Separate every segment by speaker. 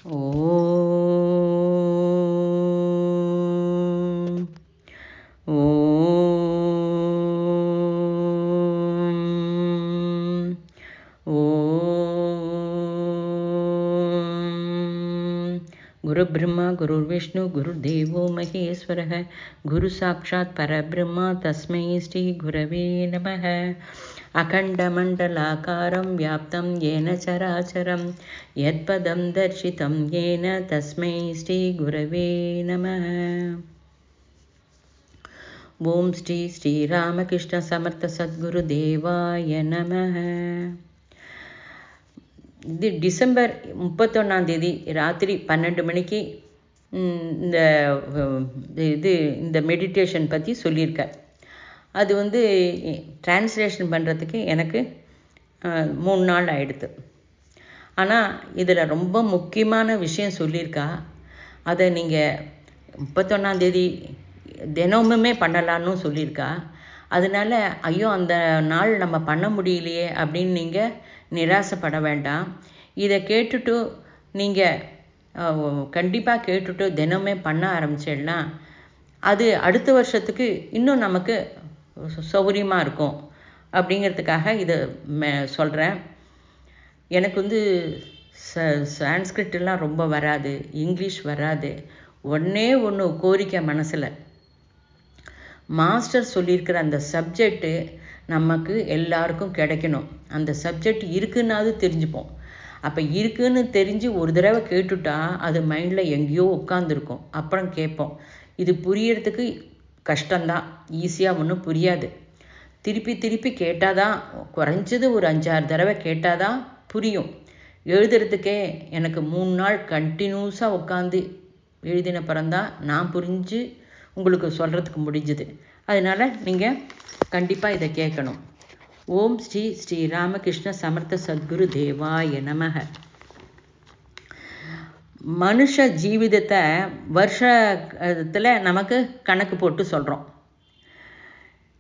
Speaker 1: ஓம் ஓம் ஓம். குரு பிரம்மா குரு விஷ்ணு குரு தேவோ மகேஸ்வரः குரு சாட்சாத் பரபிரம்மா தஸ்மை ஸ்ரீ குரவே நமः. அகண்டமண்டலாகாரம் வியாப்தம் ஏன சராச்சரம் யத்பதம் தர்ஷிதம் ஏன தஸ்மை ஸ்ரீ குரவே நமः. ஓம் ஸ்ரீ ஸ்ரீராமகிருஷ்ண சமர்த்த சத்குரு தேவாய நமः. இது டிசம்பர் 31 ராத்திரி 12 மணிக்கு இந்த மெடிடேஷன் பற்றி சொல்லியிருக்கார். அது டிரான்ஸ்லேஷன் பண்ணுறதுக்கு எனக்கு 3 நாள் ஆகிடுது. ஆனால் இதில் ரொம்ப முக்கியமான விஷயம் சொல்லியிருக்கா. அதை நீங்கள் 31 தினமுமே பண்ணலான்னு சொல்லியிருக்கா. அதனால் ஐயோ அந்த நாள் நம்ம பண்ண முடியலையே அப்படின்னு நீங்கள் நிராசைப்பட வேண்டாம். இதை கேட்டுட்டு நீங்கள் கண்டிப்பாக கேட்டுட்டு தினமே பண்ண ஆரம்பிச்சிடனா அது அடுத்த வருஷத்துக்கு இன்னும் நமக்கு சௌகரியமாக இருக்கும். அப்படிங்கிறதுக்காக இதை சொல்கிறேன். எனக்கு சான்ஸ்கிரிட்டெல்லாம் ரொம்ப வராது, இங்கிலீஷ் வராது. ஒன்று கோரிக்கை மனசில், மாஸ்டர் சொல்லியிருக்கிற அந்த சப்ஜெக்டு நமக்கு எல்லாருக்கும் கிடைக்கணும். அந்த சப்ஜெக்ட் இருக்குன்னாவது தெரிஞ்சுப்போம். அப்போ இருக்குன்னு தெரிஞ்சு ஒரு தடவை கேட்டுட்டா அது மைண்டில் எங்கேயோ உட்காந்துருக்கும். அப்புறம் கேட்போம். இது புரியறதுக்கு கஷ்டம்தான், ஈஸியாக ஒன்றும் புரியாது. திருப்பி திருப்பி கேட்டால் தான், குறைஞ்சது ஒரு 5-6 தடவை கேட்டால் தான் புரியும். எழுதுறதுக்கே எனக்கு 3 நாள் கண்டினியூஸாக உட்காந்து எழுதின பிறந்தான் நான் புரிஞ்சு உங்களுக்கு சொல்கிறதுக்கு முடிஞ்சுது. அதனால் நீங்கள் கண்டிப்பாக இதை கேட்கணும். ஓம் ஸ்ரீ ஸ்ரீராமகிருஷ்ண சமர்த்த சத்குரு தேவாய நமக. மனுஷ ஜீவிதத்தை வருஷத்தில் நமக்கு கணக்கு போட்டு சொல்கிறோம்.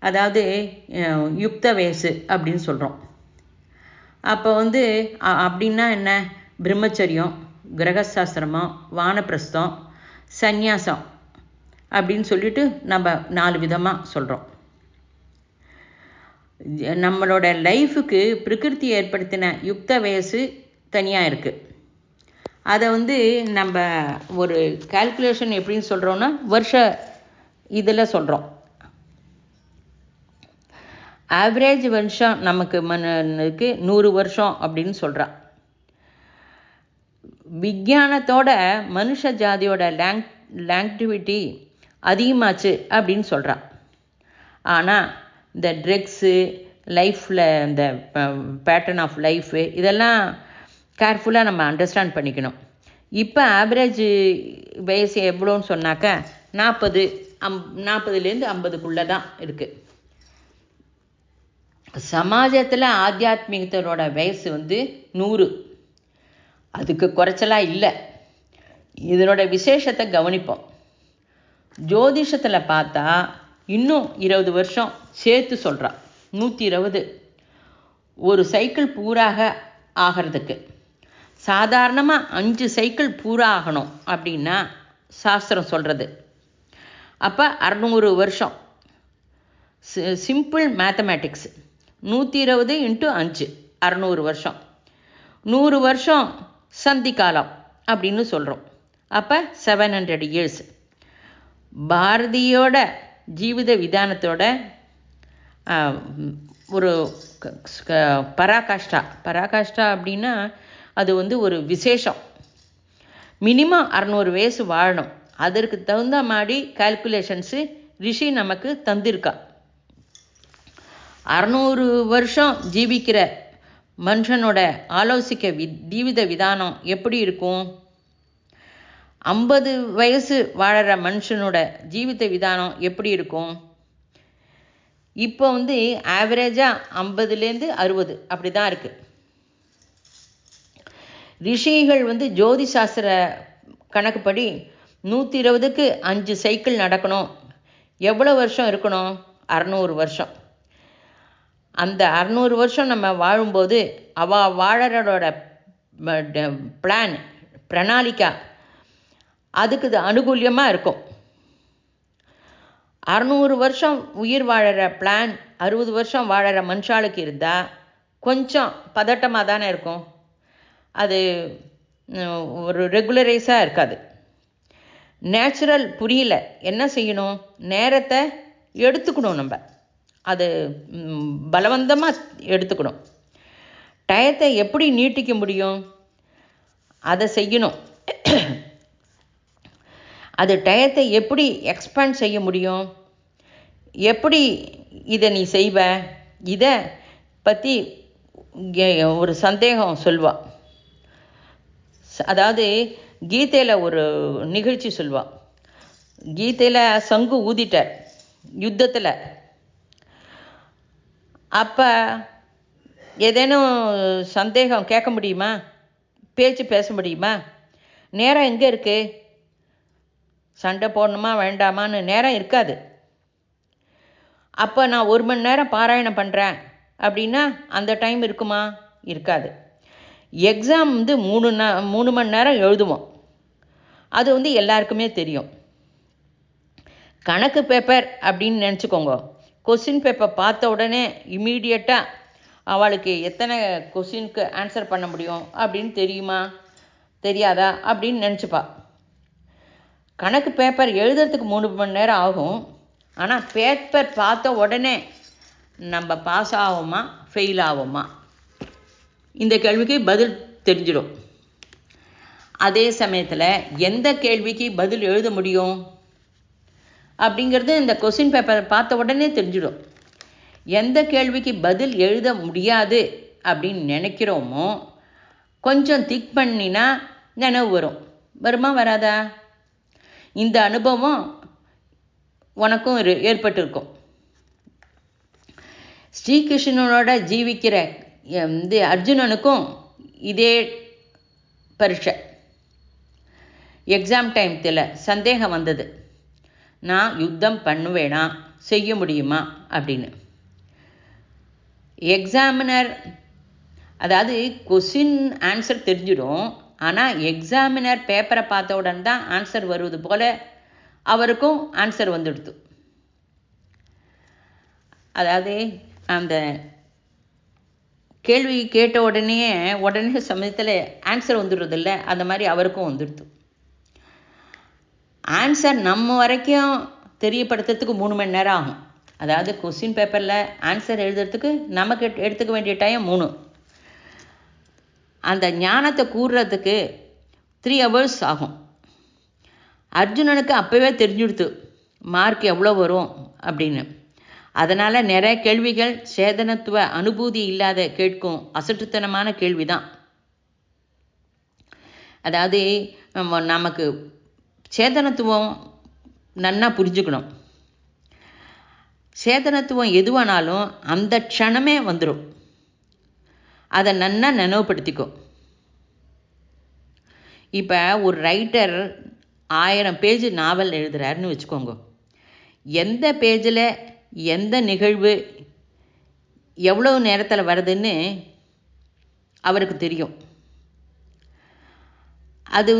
Speaker 1: அதாவது யுக்த வயசு அப்படின்னு சொல்கிறோம். அப்போ அப்படின்னா என்ன? பிரம்மச்சரியம், கிரகசாஸ்திரமம், வானப்பிரஸ்தம், சந்நியாசம் அப்படின்னு சொல்லிட்டு நம்ம 4 விதமாக சொல்கிறோம். நம்மளோட லைஃபுக்கு பிரகிருதி ஏற்படுத்தின யுக்த வயசு தனியாக இருக்குது. அதை நம்ம ஒரு கால்குலேஷன் எப்படின்னு சொல்கிறோன்னா வருஷ இதில் சொல்கிறோம். ஆவரேஜ் வருஷம் நமக்கு மனுக்கு 100 வருஷம் அப்படின்னு சொல்கிறான். விஞ்ஞானத்தோட மனுஷ ஜாதியோட லாங்டிவிட்டி அதிகமாச்சு அப்படின்னு சொல்கிறான். ஆனால் இந்த ட்ரக்ஸு, லைஃப்பில் இந்த பேட்டர்ன் ஆஃப் லைஃபு இதெல்லாம் கேர்ஃபுல்லாக நம்ம அண்டர்ஸ்டாண்ட் பண்ணிக்கணும். இப்போ ஆவரேஜ் வயசு எவ்வளோன்னு சொன்னாக்கா 40லேருந்து 50க்குள்ளே தான் இருக்குது. சமாஜத்தில் ஆத்தியாத்மிகத்தோட வயசு 100, அதுக்கு குறைச்சலாக இல்லை. இதனோட விசேஷத்தை கவனிப்போம். ஜோதிஷத்தில் பார்த்தா இன்னும் 20 வருஷம் சேர்த்து சொல்கிறான். 120 ஒரு சைக்கிள் பூராக ஆகிறதுக்கு. சாதாரணமாக 5 சைக்கிள் பூரா ஆகணும் அப்படின்னா சாஸ்திரம் சொல்கிறது. அப்போ 600 வருஷம். Simple mathematics. 120 × 5 600 வருஷம். 100 வருஷம் சந்தி காலம் அப்படின்னு சொல்கிறோம். அப்போ 700 இயர்ஸ். பாரதியோட ஜீவித விதானத்தோட ஒரு பராகாஷ்டா அப்படின்னா அது ஒரு விசேஷம். மினிமம் 600 வயசு வாழணும். அதற்கு தகுந்த மாதிரி கால்குலேஷன்ஸு ரிஷி நமக்கு தந்திருக்கா. 600 வருஷம் ஜீவிக்கிற மனுஷனோட ஆலோசிக்க ஜீவித விதானம் எப்படி இருக்கும்? 50 வயசு வாழற மனுஷனோட ஜீவித விதானம் எப்படி இருக்கும்? இப்போ ஆவரேஜாக 50லேருந்து 60 அப்படி தான் இருக்குது. ரிஷிகள் ஜோதி சாஸ்திர கணக்குப்படி 120க்கு 5 சைக்கிள் நடக்கணும். எவ்வளோ வருஷம் இருக்கணும்? 600 வருஷம். அந்த 600 வருஷம் நம்ம வாழும்போது வாழறோட பிளான் பிரணாளிக்கா அதுக்கு இது அனுகூல்யமாக இருக்கும். 600 வருஷம் உயிர் வாழற பிளான் 60 வருஷம் வாழற மனுஷாளுக்கு இருந்தால் கொஞ்சம் பதட்டமாக தானே இருக்கும். அது ஒரு ரெகுலரைஸாக இருக்காது. நேச்சுரல் புரியல, என்ன செய்யணும்? நேரத்தை எடுத்துக்கணும். நம்ம அது பலவந்தமாக எடுத்துக்கணும். டயத்தை எப்படி நீட்டிக்க முடியும்? அதை செய்யணும். அது டயத்தை எப்படி எக்ஸ்பேண்ட் செய்ய முடியும்? எப்படி இதை நீ செய்வ? இதை பற்றி ஒரு சந்தேகம் சொல்வா. அதாவது கீதையில் ஒரு நிகழ்ச்சி சொல்வா. கீதையில் சங்கு ஊதிட்டார் யுத்தத்தில். அப்போ ஏதேனும் சந்தேகம் கேட்க முடியுமா? பேச்சு பேச முடியுமா? நேரம் எங்கே இருக்குது? சண்டை போடணுமா வேண்டாமான்னு நேரம் இருக்காது. அப்போ நான் 1 மணி நேரம் பாராயணம் பண்ணுறேன் அப்படின்னா அந்த டைம் இருக்குமா? இருக்காது. எக்ஸாம் 3 மணி நேரம் எழுதுவோம். அது எல்லாருக்குமே தெரியும். கணக்கு பேப்பர் அப்படின்னு நினச்சிக்கோங்க. கொஸ்டின் பேப்பர் பார்த்த உடனே இம்மீடியட்டாக அவளுக்கு எத்தனை கொஸ்டினுக்கு ஆன்சர் பண்ண முடியும் அப்படின்னு தெரியுமா தெரியாதா அப்படின்னு நினச்சிப்பா. கணக்கு பேப்பர் எழுதுறதுக்கு 3 மணி நேரம் ஆகும். ஆனால் பேப்பர் பார்த்த உடனே நம்ம பாஸ் ஆகுமா ஃபெயில் ஆகுமா இந்த கேள்விக்கு பதில் தெரிஞ்சிடும். அதே சமயத்தில் எந்த கேள்விக்கு பதில் எழுத முடியும் அப்படிங்கிறது இந்த கொஸ்டின் பேப்பர் பார்த்த உடனே தெரிஞ்சிடும். எந்த கேள்விக்கு பதில் எழுத முடியாது அப்படின்னு நினைக்கிறோமோ கொஞ்சம் திக் பண்ணினா நினைவு வருமா வராதா? இந்த அனுபவம் உனக்கும் ஏற்பட்டிருக்கும். ஸ்ரீகிருஷ்ணனோட ஜீவிக்கிற அர்ஜுனனுக்கும் இதே பரீட்சை. எக்ஸாம் டைம்த்தில் சந்தேகம் வந்தது, நான் யுத்தம் பண்ணுவேனா, செய்ய முடியுமா அப்படின்னு. எக்ஸாமினர் அதாவது கொஸ்டின் ஆன்சர் தெரிஞ்சிடும். ஆனால் எக்ஸாமினர் பேப்பரை பார்த்த உடனே தான் ஆன்சர் வருவது போல் அவருக்கும் ஆன்சர் வந்துடுது. அதாவது அந்த கேள்வி கேட்ட உடனே சமயத்தில் ஆன்சர் வந்துடுறதில்ல, அந்த மாதிரி அவருக்கும் வந்துடுது. ஆன்சர் நம்ம வரைக்கும் தெரியப்படுத்துறதுக்கு 3 மணி நேரம் ஆகும். அதாவது கொஸ்டின் பேப்பரில் ஆன்சர் எழுதுறதுக்கு நமக்கு எடுத்துக்க வேண்டிய டைம் 3. அந்த ஞானத்தை கூறுறதுக்கு 3 hours ஆகும். அர்ஜுனனுக்கு அப்போவே தெரிஞ்சுடுத்து மார்க் எவ்வளோ வரும் அப்படின்னு. அதனால் நிறைய கேள்விகள் சேதனத்துவ அனுபூதி இல்லாத கேட்கும் அசட்டுத்தனமான கேள்வி தான். அதாவது நமக்கு சேதனத்துவம் நன்னா புரிஞ்சுக்கணும். சேதனத்துவம் எதுவானாலும் அந்த க்ஷணமே வந்துடும். அதை நன்னா நினைவுபடுத்திக்கும். இப்போ ஒரு ரைட்டர் 1000 பேஜ் நாவல் எழுதுகிறாருன்னு வச்சுக்கோங்க. எந்த பேஜில் எந்த நிகழ்வு எவ்வளோ நேரத்தில் வருதுன்னு அவருக்கு தெரியும். அது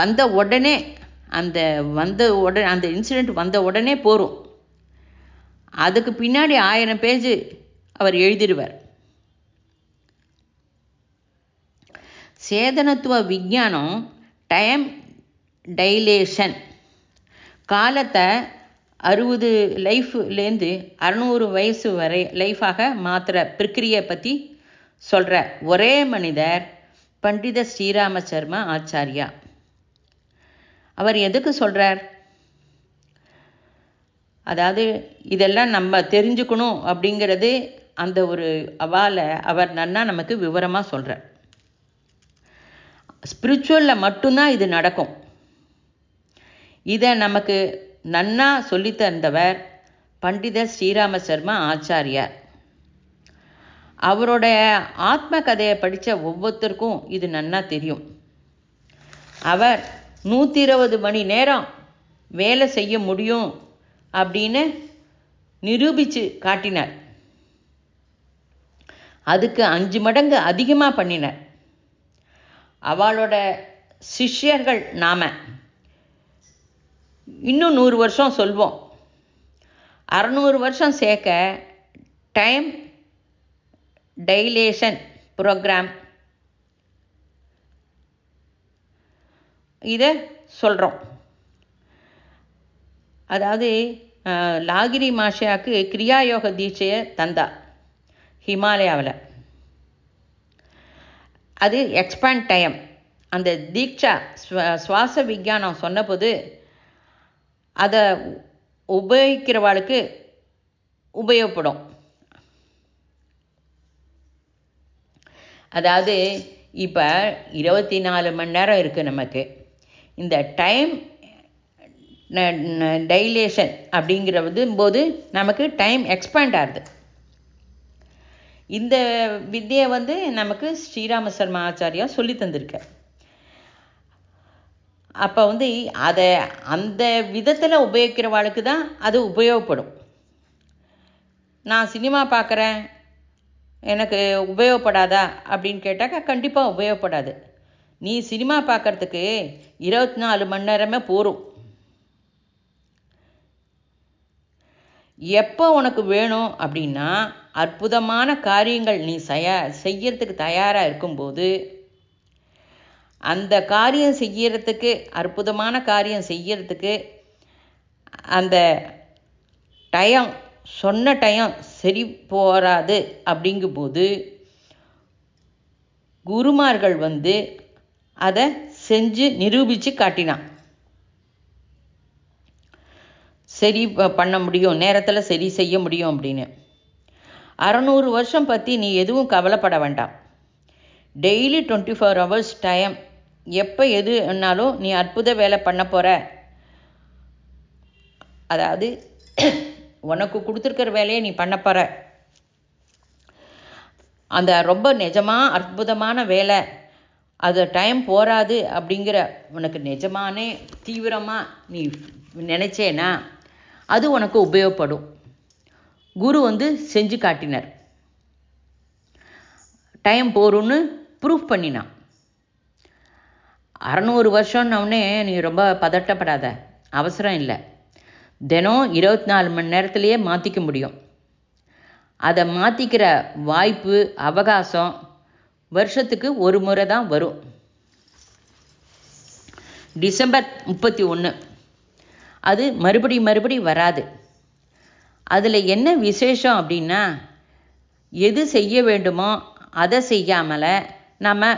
Speaker 1: வந்த உடனே அந்த இன்சிடெண்ட் வந்த உடனே போகும். அதுக்கு பின்னாடி 1000 பேஜ் அவர் எழுதிடுவார். சேதனத்துவ விஞ்ஞானம் டைம் டைலேஷன், காலத்தை 60 லைஃப்லேருந்து 600 வயசு வரை லைஃபாக மாற்றுற பிரக்கிரியை பற்றி சொல்கிற ஒரே மனிதர் பண்டித ஸ்ரீராம சர்மா ஆச்சாரியா. அவர் எதுக்கு சொல்கிறார்? அதாவது இதெல்லாம் நம்ம தெரிஞ்சுக்கணும் அப்படிங்கிறது அந்த ஒரு அவர் நன்னா நமக்கு விவரமாக சொல்கிறார். ஸ்பிரிச்சுவலில் மட்டும்தான் இது நடக்கும். இதை நமக்கு நன்னா சொல்லித்தந்தவர் பண்டித ஸ்ரீராம சர்மா ஆச்சாரியார். அவரோட ஆத்ம கதையை படித்த ஒவ்வொருத்தருக்கும் இது நன்னா தெரியும். அவர் 120 மணி நேரம் வேலை செய்ய முடியும் அப்படின்னு நிரூபித்து காட்டினார். அதுக்கு 5 மடங்கு அதிகமாக பண்ணினார். அவளோட சிஷ்யர்கள் நாம் இன்னும் 100 வருஷம் சொல்வோம். 600 வருஷம் சேர்க்க டைம் டைலேஷன் ப்ரோக்ராம் இதை சொல்கிறோம். அதாவது லாகிரி மாஷியாவுக்கு கிரியாயோக தீட்சையை தந்தா ஹிமாலயாவில். அது எக்ஸ்பேண்ட் டைம். அந்த தீட்சா சுவாச விஞ்ஞானம் சொன்னபோது அதை உபயோகிக்கிறவாளுக்கு உபயோகப்படும். அதாவது இப்போ 24 மணி நேரம் இருக்குது நமக்கு. இந்த டைம் டைலேஷன் அப்படிங்கிறது போது நமக்கு டைம் எக்ஸ்பேண்ட் ஆகுது. இந்த வித்தியை நமக்கு ஸ்ரீராம சர்மா ஆச்சாரியா சொல்லி தந்திருக்க. அப்போ அதை அந்த விதத்தில் உபயோகிக்கிறவாளுக்கு தான் அது உபயோகப்படும். நான் சினிமா பார்க்குறேன், எனக்கு உபயோகப்படாதா அப்படின்னு கேட்டாக்கா கண்டிப்பாக உபயோகப்படாது. நீ சினிமா பார்க்குறதுக்கு 24 மணி நேரமே போரும். எப்போ உனக்கு வேணும் அப்படின்னா அற்புதமான காரியங்கள் நீ செய்யறதுக்கு தயாராக இருக்கும்போது அந்த காரியம் செய்யறதுக்கு, அற்புதமான காரியம் செய்யறதுக்கு அந்த டைம் சொன்ன டைம் சரி போராது. அப்படிங்கும்போது குருமார்கள் அதை செஞ்சு நிரூபித்து காட்டினான். சரி பண்ண முடியும், நேரத்தில் சரி செய்ய முடியும் அப்படின்னு. 600 வருஷம் பற்றி நீ எதுவும் கவலைப்பட வேண்டாம். டெய்லி 24 ஹவர்ஸ் டைம், எப்போ எதுனாலும் நீ அற்புத வேலை பண்ண போகிற. அதாவது உனக்கு கொடுத்துருக்கிற வேலையை நீ பண்ண போகிற. அந்த ரொம்ப நிஜமாக அற்புதமான வேலை, அது டைம் போராது அப்படிங்கிற உனக்கு நிஜமானே தீவிரமாக நீ நினச்சேன்னா அது உனக்கு உபயோகப்படும். குரு செஞ்சு காட்டினார். டைம் போரும்னு ப்ரூஃப் பண்ணினான். 600 வருஷம்னே நீ ரொம்ப பதட்டப்படாத, அவசரம் இல்லை. தினம் 24 மணி நேரத்துலேயே மாற்றிக்க முடியும். அதை மாற்றிக்கிற வாய்ப்பு, அவகாசம் வருஷத்துக்கு ஒரு முறை தான் வரும். டிசம்பர் 31 அது மறுபடி வராது. அதில் என்ன விசேஷம் அப்படின்னா, எது செய்ய வேண்டுமோ அதை செய்யாமல் நம்ம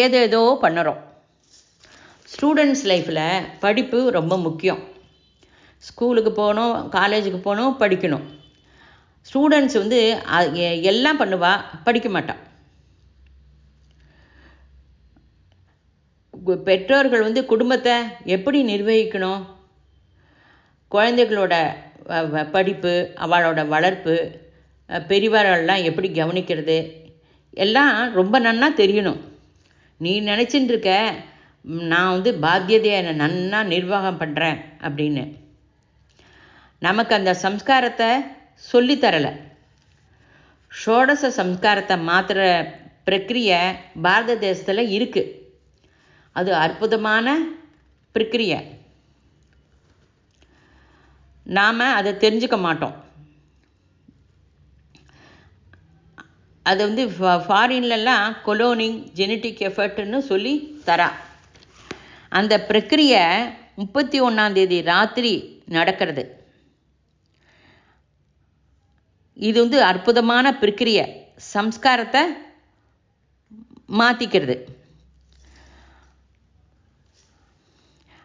Speaker 1: ஏதேதோ பண்ணுறோம். ஸ்டூடெண்ட்ஸ் லைஃப்பில் படிப்பு ரொம்ப முக்கியம். ஸ்கூலுக்கு போகணும், காலேஜுக்கு போகணும், படிக்கணும். ஸ்டூடெண்ட்ஸ் எல்லாம் பண்ணுவா, படிக்க மாட்டான். பெற்றோர்கள் குடும்பத்தை எப்படி நிர்வகிக்கணும், குழந்தைகளோட படிப்பு, அவளோட வளர்ப்பு, பெரியவர்கள்லாம் எப்படி கவனிக்கிறது எல்லாம் ரொம்ப நன்னா தெரியணும். நீ நினச்சின்னு இருக்க நான் பாத்தியதையை நன்னா நிர்வாகம் பண்ணுறேன் அப்படின்னு. நமக்கு அந்த சம்ஸ்காரத்தை சொல்லித்தரலை. ஷோடச சம்ஸ்காரத்தை மாற்றுற பிரக்கிரியை பாரத தேசத்தில் இருக்குது. அது அற்புதமான பிரக்கிரியை. நாம் அதை தெரிஞ்சுக்க மாட்டோம். அது ஃபாரின்லலாம் கொலோனிங் ஜெனட்டிக் எஃபர்ட்னு சொல்லி தரா. அந்த பிரக்கிரியை 31ஆம் தேதி ராத்திரி நடக்கிறது. இது அற்புதமான பிரக்கிரியை, சம்ஸ்காரத்தை மாற்றிக்கிறது.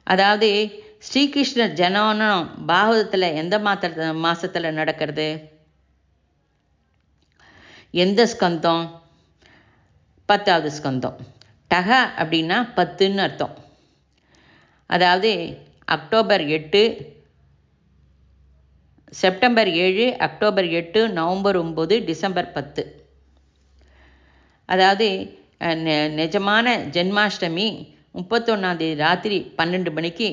Speaker 1: அதாவது ஸ்ரீகிருஷ்ணர் ஜனனம் பாகவதத்தில் எந்த மாதத்தில் நடக்கிறது, எந்த ஸ்கந்தம்? 10வது ஸ்கந்தம். டக அப்படின்னா 10ன்னு அர்த்தம். அதாவது October 8, September 7, October 8, November 9, December 10. அதாவது நிஜமான ஜென்மாஷ்டமி 31ஆம் தேதி ராத்திரி 12 மணிக்கு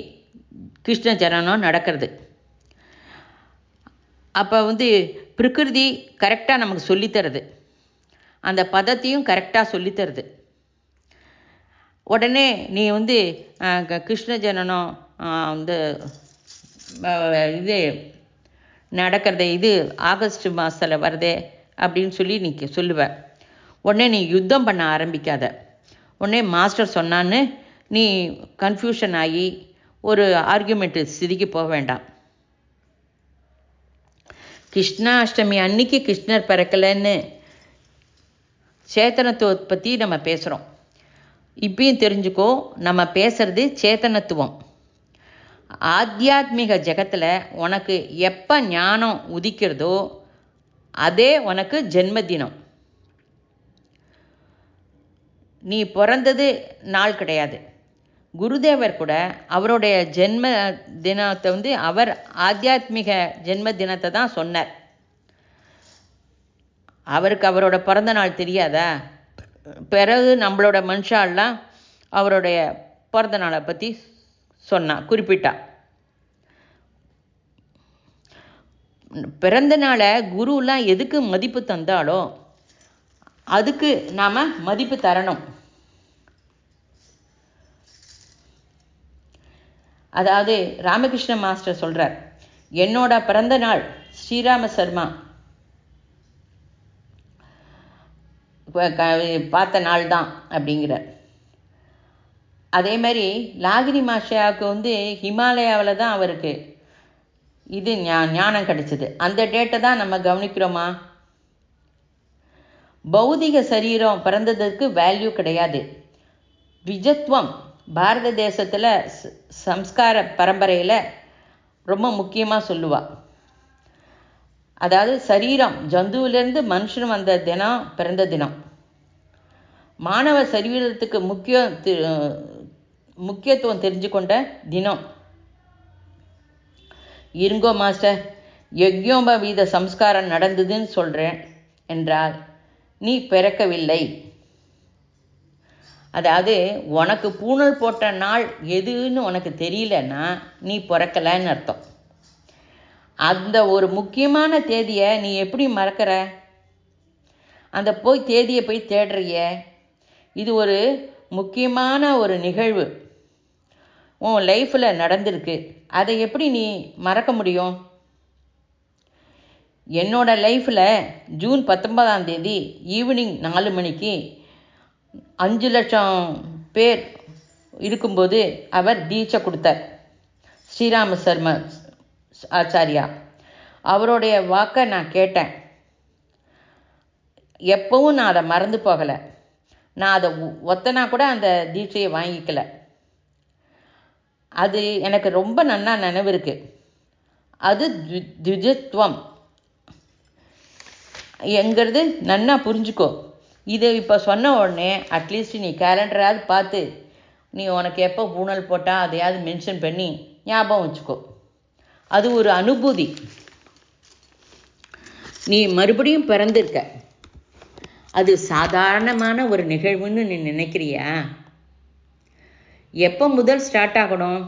Speaker 1: கிருஷ்ண ஜனனம் நடக்கிறது. அப்போ பிரகிருதி கரெக்டாக நமக்கு சொல்லித்தருது, அந்த பதத்தையும் கரெக்டாக சொல்லித்தருது. உடனே நீ வந்து கிருஷ்ண ஜனனம் வந்து இது நடக்கிறதே, இது ஆகஸ்ட் மாதத்தில் வருதே அப்படின்னு சொல்லி நீ சொல்லுவ. உடனே நீ யுத்தம் பண்ண ஆரம்பிக்காத. உடனே மாஸ்டர் சொன்னான்னு நீ கன்ஃபியூஷன் ஆகி ஒரு ஆர்கியூமெண்ட்டு ஸ்திதிக்கு போக வேண்டாம். கிருஷ்ணாஷ்டமி அன்னைக்கு கிருஷ்ணர் பிறக்கலைன்னு சேத்தனத்துவத்தை பற்றி நம்ம பேசுகிறோம். இப்பயும் தெரிஞ்சுக்கோ, நம்ம பேசுறது சேத்தனத்துவம். ஆத்தியாத்மிக ஜெகத்தில் உனக்கு எப்போ ஞானம் உதிக்கிறதோ அதே உனக்கு ஜென்மதினம். நீ பிறந்தது நாள் கிடையாது. குருதேவர் கூட அவருடைய ஜென்ம தினத்தை வந்து அவர் ஆத்தியாத்மிக ஜென்ம தினத்தை தான் சொன்னார். அவருக்கு அவரோட பிறந்த நாள் தெரியாதா? பிறகு நம்மளோட மனுஷாலாம் அவருடைய பிறந்த நாளை பற்றி குறிப்பிட்டா. பிறந்த நாளை குருலாம் எதுக்கு மதிப்பு தந்தாலோ அதுக்கு நாம் மதிப்பு தரணும். அதாவது ராமகிருஷ்ண மாஸ்டர் சொல்கிறார், என்னோட பிறந்த நாள் ஸ்ரீராம சர்மா பார்த்த நாள் தான் அப்படிங்கிறார். அதே மாதிரி லாகிரி மாஷாவுக்கு வந்து ஹிமாலயாவில் தான் அவருக்கு இது ஞானம் கிடைச்சிது. அந்த டேட்டை தான் நம்ம கவனிக்கிறோமா? பௌதிக சரீரம் பிறந்ததுக்கு வேல்யூ கிடையாது. விஜத்வம் பாரத தேசத்தில் சம்ஸ்கார பரம்பரையில் ரொம்ப முக்கியமாக சொல்லுவா. அதாவது சரீரம் ஜந்துவிலேருந்து மனுஷன் வந்த தினம் பிறந்த தினம். மாணவ சரீரத்துக்கு முக்கியத்துவம் தெரிஞ்சு கொண்ட தினம். இருங்கோ மாஸ்டர், யக்யோப வீத சம்ஸ்காரம் நடந்ததுன்னு சொல்கிறேன் என்றால் நீ பிறக்கவில்லை. அதாவது உனக்கு பூணல் போட்ட நாள் எதுன்னு உனக்கு தெரியலன்னா நீ பிறக்கலைன்னு அர்த்தம். அந்த ஒரு முக்கியமான தேதியை நீ எப்படி மறக்கிற? அந்த தேதியை போய் தேடுறிய. இது ஒரு முக்கியமான ஒரு நிகழ்வு உன் லைஃப்பில் நடந்திருக்கு. அதை எப்படி நீ மறக்க முடியும்? என்னோட லைஃப்பில் ஜூன் 19 ஈவினிங் 4 மணிக்கு 5 லட்சம் பேர் இருக்கும்போது அவர் தீட்சை கொடுத்தார். ஸ்ரீராம சர்மா ஆச்சாரியா அவருடைய வாக்கை நான் கேட்டேன். எப்பவும் நான் அதை மறந்து போகலை. நான் அதை ஒத்தனா கூட அந்த தீட்சையை வாங்கிக்கல. அது எனக்கு ரொம்ப நன்னா நினைவு இருக்கு. அது த்விஜத்வம் என்கிறது நன்னா புரிஞ்சுக்கோ. இதை இப்போ சொன்ன உடனே அட்லீஸ்ட் நீ கேலண்டராவது பார்த்து நீ உனக்கு எப்போ பூணல் போட்டால் அதையாவது மென்ஷன் பண்ணி ஞாபகம் வச்சுக்கோ. அது ஒரு அனுபூதி. நீ மறுபடியும் பிறந்திருக்க. அது சாதாரணமான ஒரு நிகழ்வுன்னு நீ நினைக்கிறியா? எப்போ முதல் ஸ்டார்ட் ஆகணும்?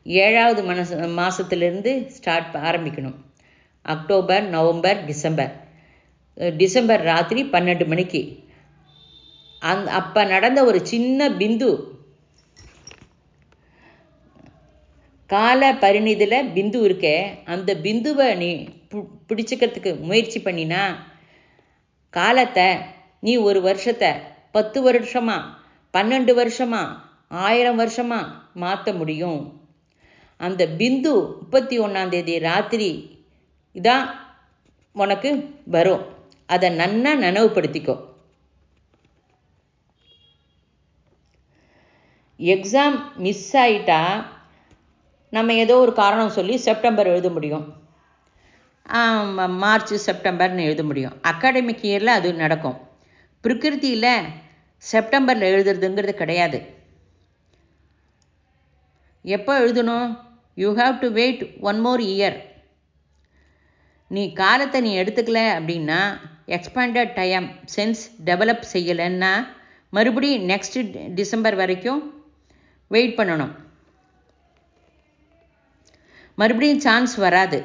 Speaker 1: 7வது மாதத்துலேருந்து ஸ்டார்ட் ஆரம்பிக்கணும். அக்டோபர், நவம்பர், டிசம்பர் ராத்திரி 12 மணிக்கு அப்போ நடந்த ஒரு சின்ன பிந்து, கால பரிணிதியில் பிந்து இருக்க, அந்த பிந்துவை நீ பிடிச்சிக்கிறதுக்கு முயற்சி பண்ணினா காலத்தை நீ 1 வருஷத்தை 10 வருஷமா 12 வருஷமா 1000 வருஷமா மாற்ற முடியும். அந்த பிந்து 31 ராத்திரி இதான் உனக்கு வரும். அதை நன்னா நினைவுபடுத்திக்கோ. எக்ஸாம் மிஸ் ஆகிட்டா நம்ம ஏதோ ஒரு காரணம் சொல்லி செப்டம்பர் எழுத முடியும், மார்ச் செப்டம்பர்னு எழுத முடியும். அகாடமிக் இயரில் அது நடக்கும். பிரகிருதியில் செப்டம்பரில் எழுதுறதுங்கிறது கிடையாது. எப்போ எழுதணும்? You have to wait 1 more year. நீ காலத்தை நீ எடுத்துக்கல அப்படின்னா, எக்ஸ்பேண்டட் டைம் சென்ஸ் டெவலப் செய்யலைன்னா மறுபடியும் நெக்ஸ்ட் டிசம்பர் வரைக்கும் வெயிட் பண்ணணும். மறுபடியும் சான்ஸ் வராது.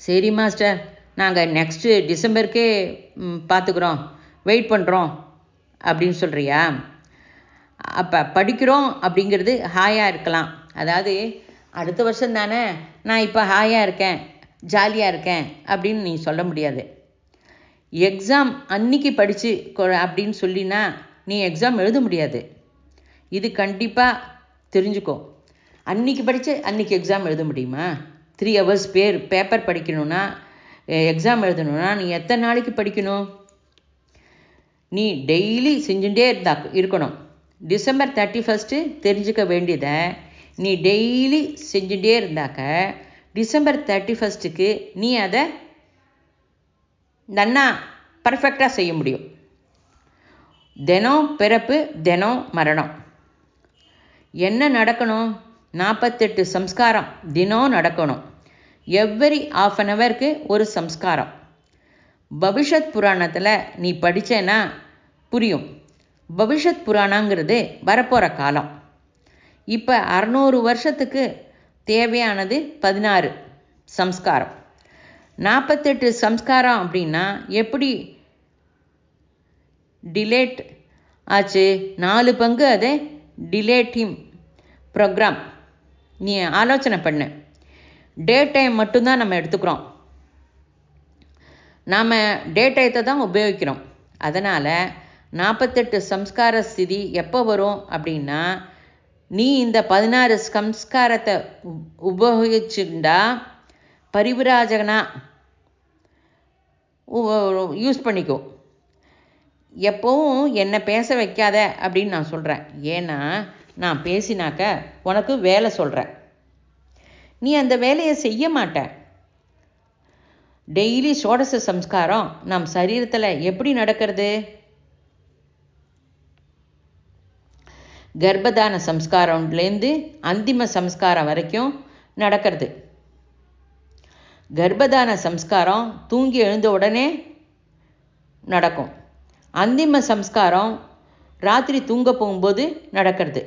Speaker 1: சரி மாஸ்டர், நாங்கள் நெக்ஸ்ட்டு டிசம்பருக்கே பார்த்துக்குறோம், வெயிட் பண்ணுறோம் அப்படின்னு சொல்கிறியா? அப்போ படிக்கிறோம் அப்படிங்கிறது ஹாயாக இருக்கலாம். அதாவது அடுத்த வருஷம் தானே, நான் இப்போ ஹாயாக இருக்கேன், ஜாலியாக இருக்கேன் அப்படின்னு நீ சொல்ல முடியாது. எக்ஸாம் அன்னைக்கு படித்து அப்படின்னு சொல்லினா நீ எக்ஸாம் எழுத முடியாது. இது கண்டிப்பாக தெரிஞ்சுக்கோ. அன்றைக்கி படித்து அன்றைக்கி எக்ஸாம் எழுத முடியுமா? 3 hours பேப்பர் படிக்கணும்னா, எக்ஸாம் எழுதணுன்னா நீ எத்தனை நாளைக்கு படிக்கணும்? நீ டெய்லி செஞ்சுட்டே இருக்கணும். December 31 தெரிஞ்சுக்க வேண்டியதை நீ டெய்லி செஞ்சுட்டே இருந்தாக்க December 31 நீ அதை நன்னா பர்ஃபெக்டாக செய்ய முடியும். தினம் பிறப்பு, தினம் மரணம். என்ன நடக்கணும்? 48 சம்ஸ்காரம் தினம் நடக்கணும். எவ்வரி ½ an hourக்கு ஒரு சம்ஸ்காரம். பவிஷ்யத் புராணத்தில் நீ படித்தேன்னா புரியும். பவிஷ்யத் புராணங்கிறது வரப்போகிற காலம். இப்போ 600 வருஷத்துக்கு தேவையானது 16 சம்ஸ்காரம். 48 சம்ஸ்காரம் அப்படின்னா எப்படி டிலேட் ஆச்சு? 4 பங்கு அது டிலேட்டிங் ப்ரோக்ராம். நீ ஆலோசனை பண்ணு. டே டைம் மட்டும்தான் நம்ம எடுத்துக்கிறோம். நாம் டே டயத்தை தான் உபயோகிக்கிறோம். அதனால் 48 சம்ஸ்கார ஸ்திதி எப்போ வரும் அப்படின்னா, நீ இந்த 16 சம்ஸ்காரத்தை உபயோகிச்சுண்டா பரிவிராஜகனா யூஸ் பண்ணிக்கோ. எப்போவும் என்னை பேச வைக்காத அப்படின்னு நான் சொல்கிறேன். ஏன்னா நான் பேசினாக்க உனக்கு வேலை சொல்கிறேன், நீ அந்த வேலையை செய்ய மாட்ட. டெய்லி ஷோடச சம்ஸ்காரம் நம் சரீரத்தில் எப்படி நடக்கிறது? கர்ப்பதான சம்ஸ்காரம்லேருந்து அந்திம சம்ஸ்காரம் வரைக்கும் நடக்கிறது. கர்ப்பதான சம்ஸ்காரம் தூங்கி எழுந்த உடனே நடக்கும். அந்திம சம்ஸ்காரம் ராத்திரி தூங்க போகும்போது நடக்கிறது.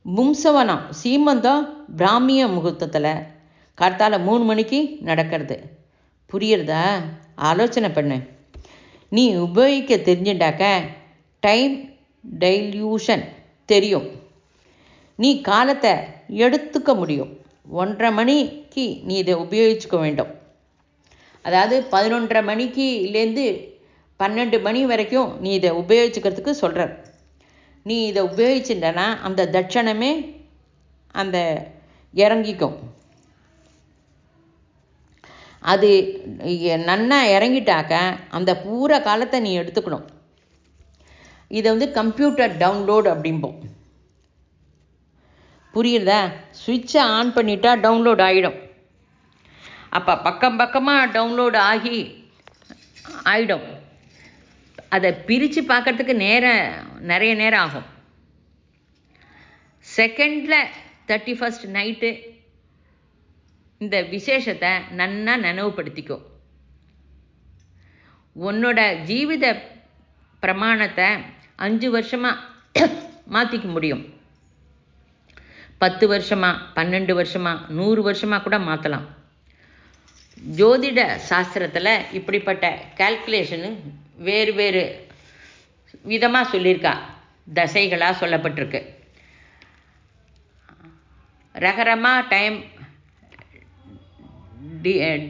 Speaker 1: பும்சவனம் சீமந்தம் பிராமிய முகூர்த்தத்தில் கார்த்தால 3 மணிக்கு நடக்கிறது. புரியுறதா? ஆலோசனை பண்ணு. நீ உபயோகிக்க தெரிஞ்சுட்டாக்க டைம் டைல்யூஷன் தெரியும். நீ காலத்தை எடுத்துக்க முடியும். 1:30 மணிக்கு நீ இதை உபயோகிச்சுக்க வேண்டும். அதாவது 11:30 மணிக்குலேருந்து 12 மணி வரைக்கும் நீ இதை உபயோகிச்சுக்கிறதுக்கு சொல்கிற. நீ இதை உபயோகிச்சுட்டனா அந்த தட்சணமே அந்த இறங்கிக்கும். அது நன்னா இறங்கிட்டாக்க அந்த பூரா காலத்தை நீ எடுத்துக்கணும். இதை கம்ப்யூட்டர் டவுன்லோடு அப்படிம்போம். புரியுறதா? சுவிட்சை ஆன் பண்ணிட்டா டவுன்லோட் ஆகிடும். அப்போ பக்கம் பக்கமாக டவுன்லோடு ஆகிடும். அதை பிரித்து பார்க்கறதுக்கு நிறைய நேரம் ஆகும். செகண்டில் 31st நைட்டு இந்த விசேஷத்தை நன்னா நினைவுபடுத்திக்கோ. உன்னோட ஜீவித பிரமாணத்தை 5 வருஷமாக மாற்றிக்க முடியும். 10 வருஷமாக, 12 வருஷமாக, 100 வருஷமாக கூட மாற்றலாம். ஜோதிட சாஸ்திரத்தில் இப்படிப்பட்ட கால்குலேஷனு வேறு வேறு விதமாக சொல்லியிருக்கா. தசைகளாக சொல்லப்பட்டிருக்கு. ரகரமாக டைம்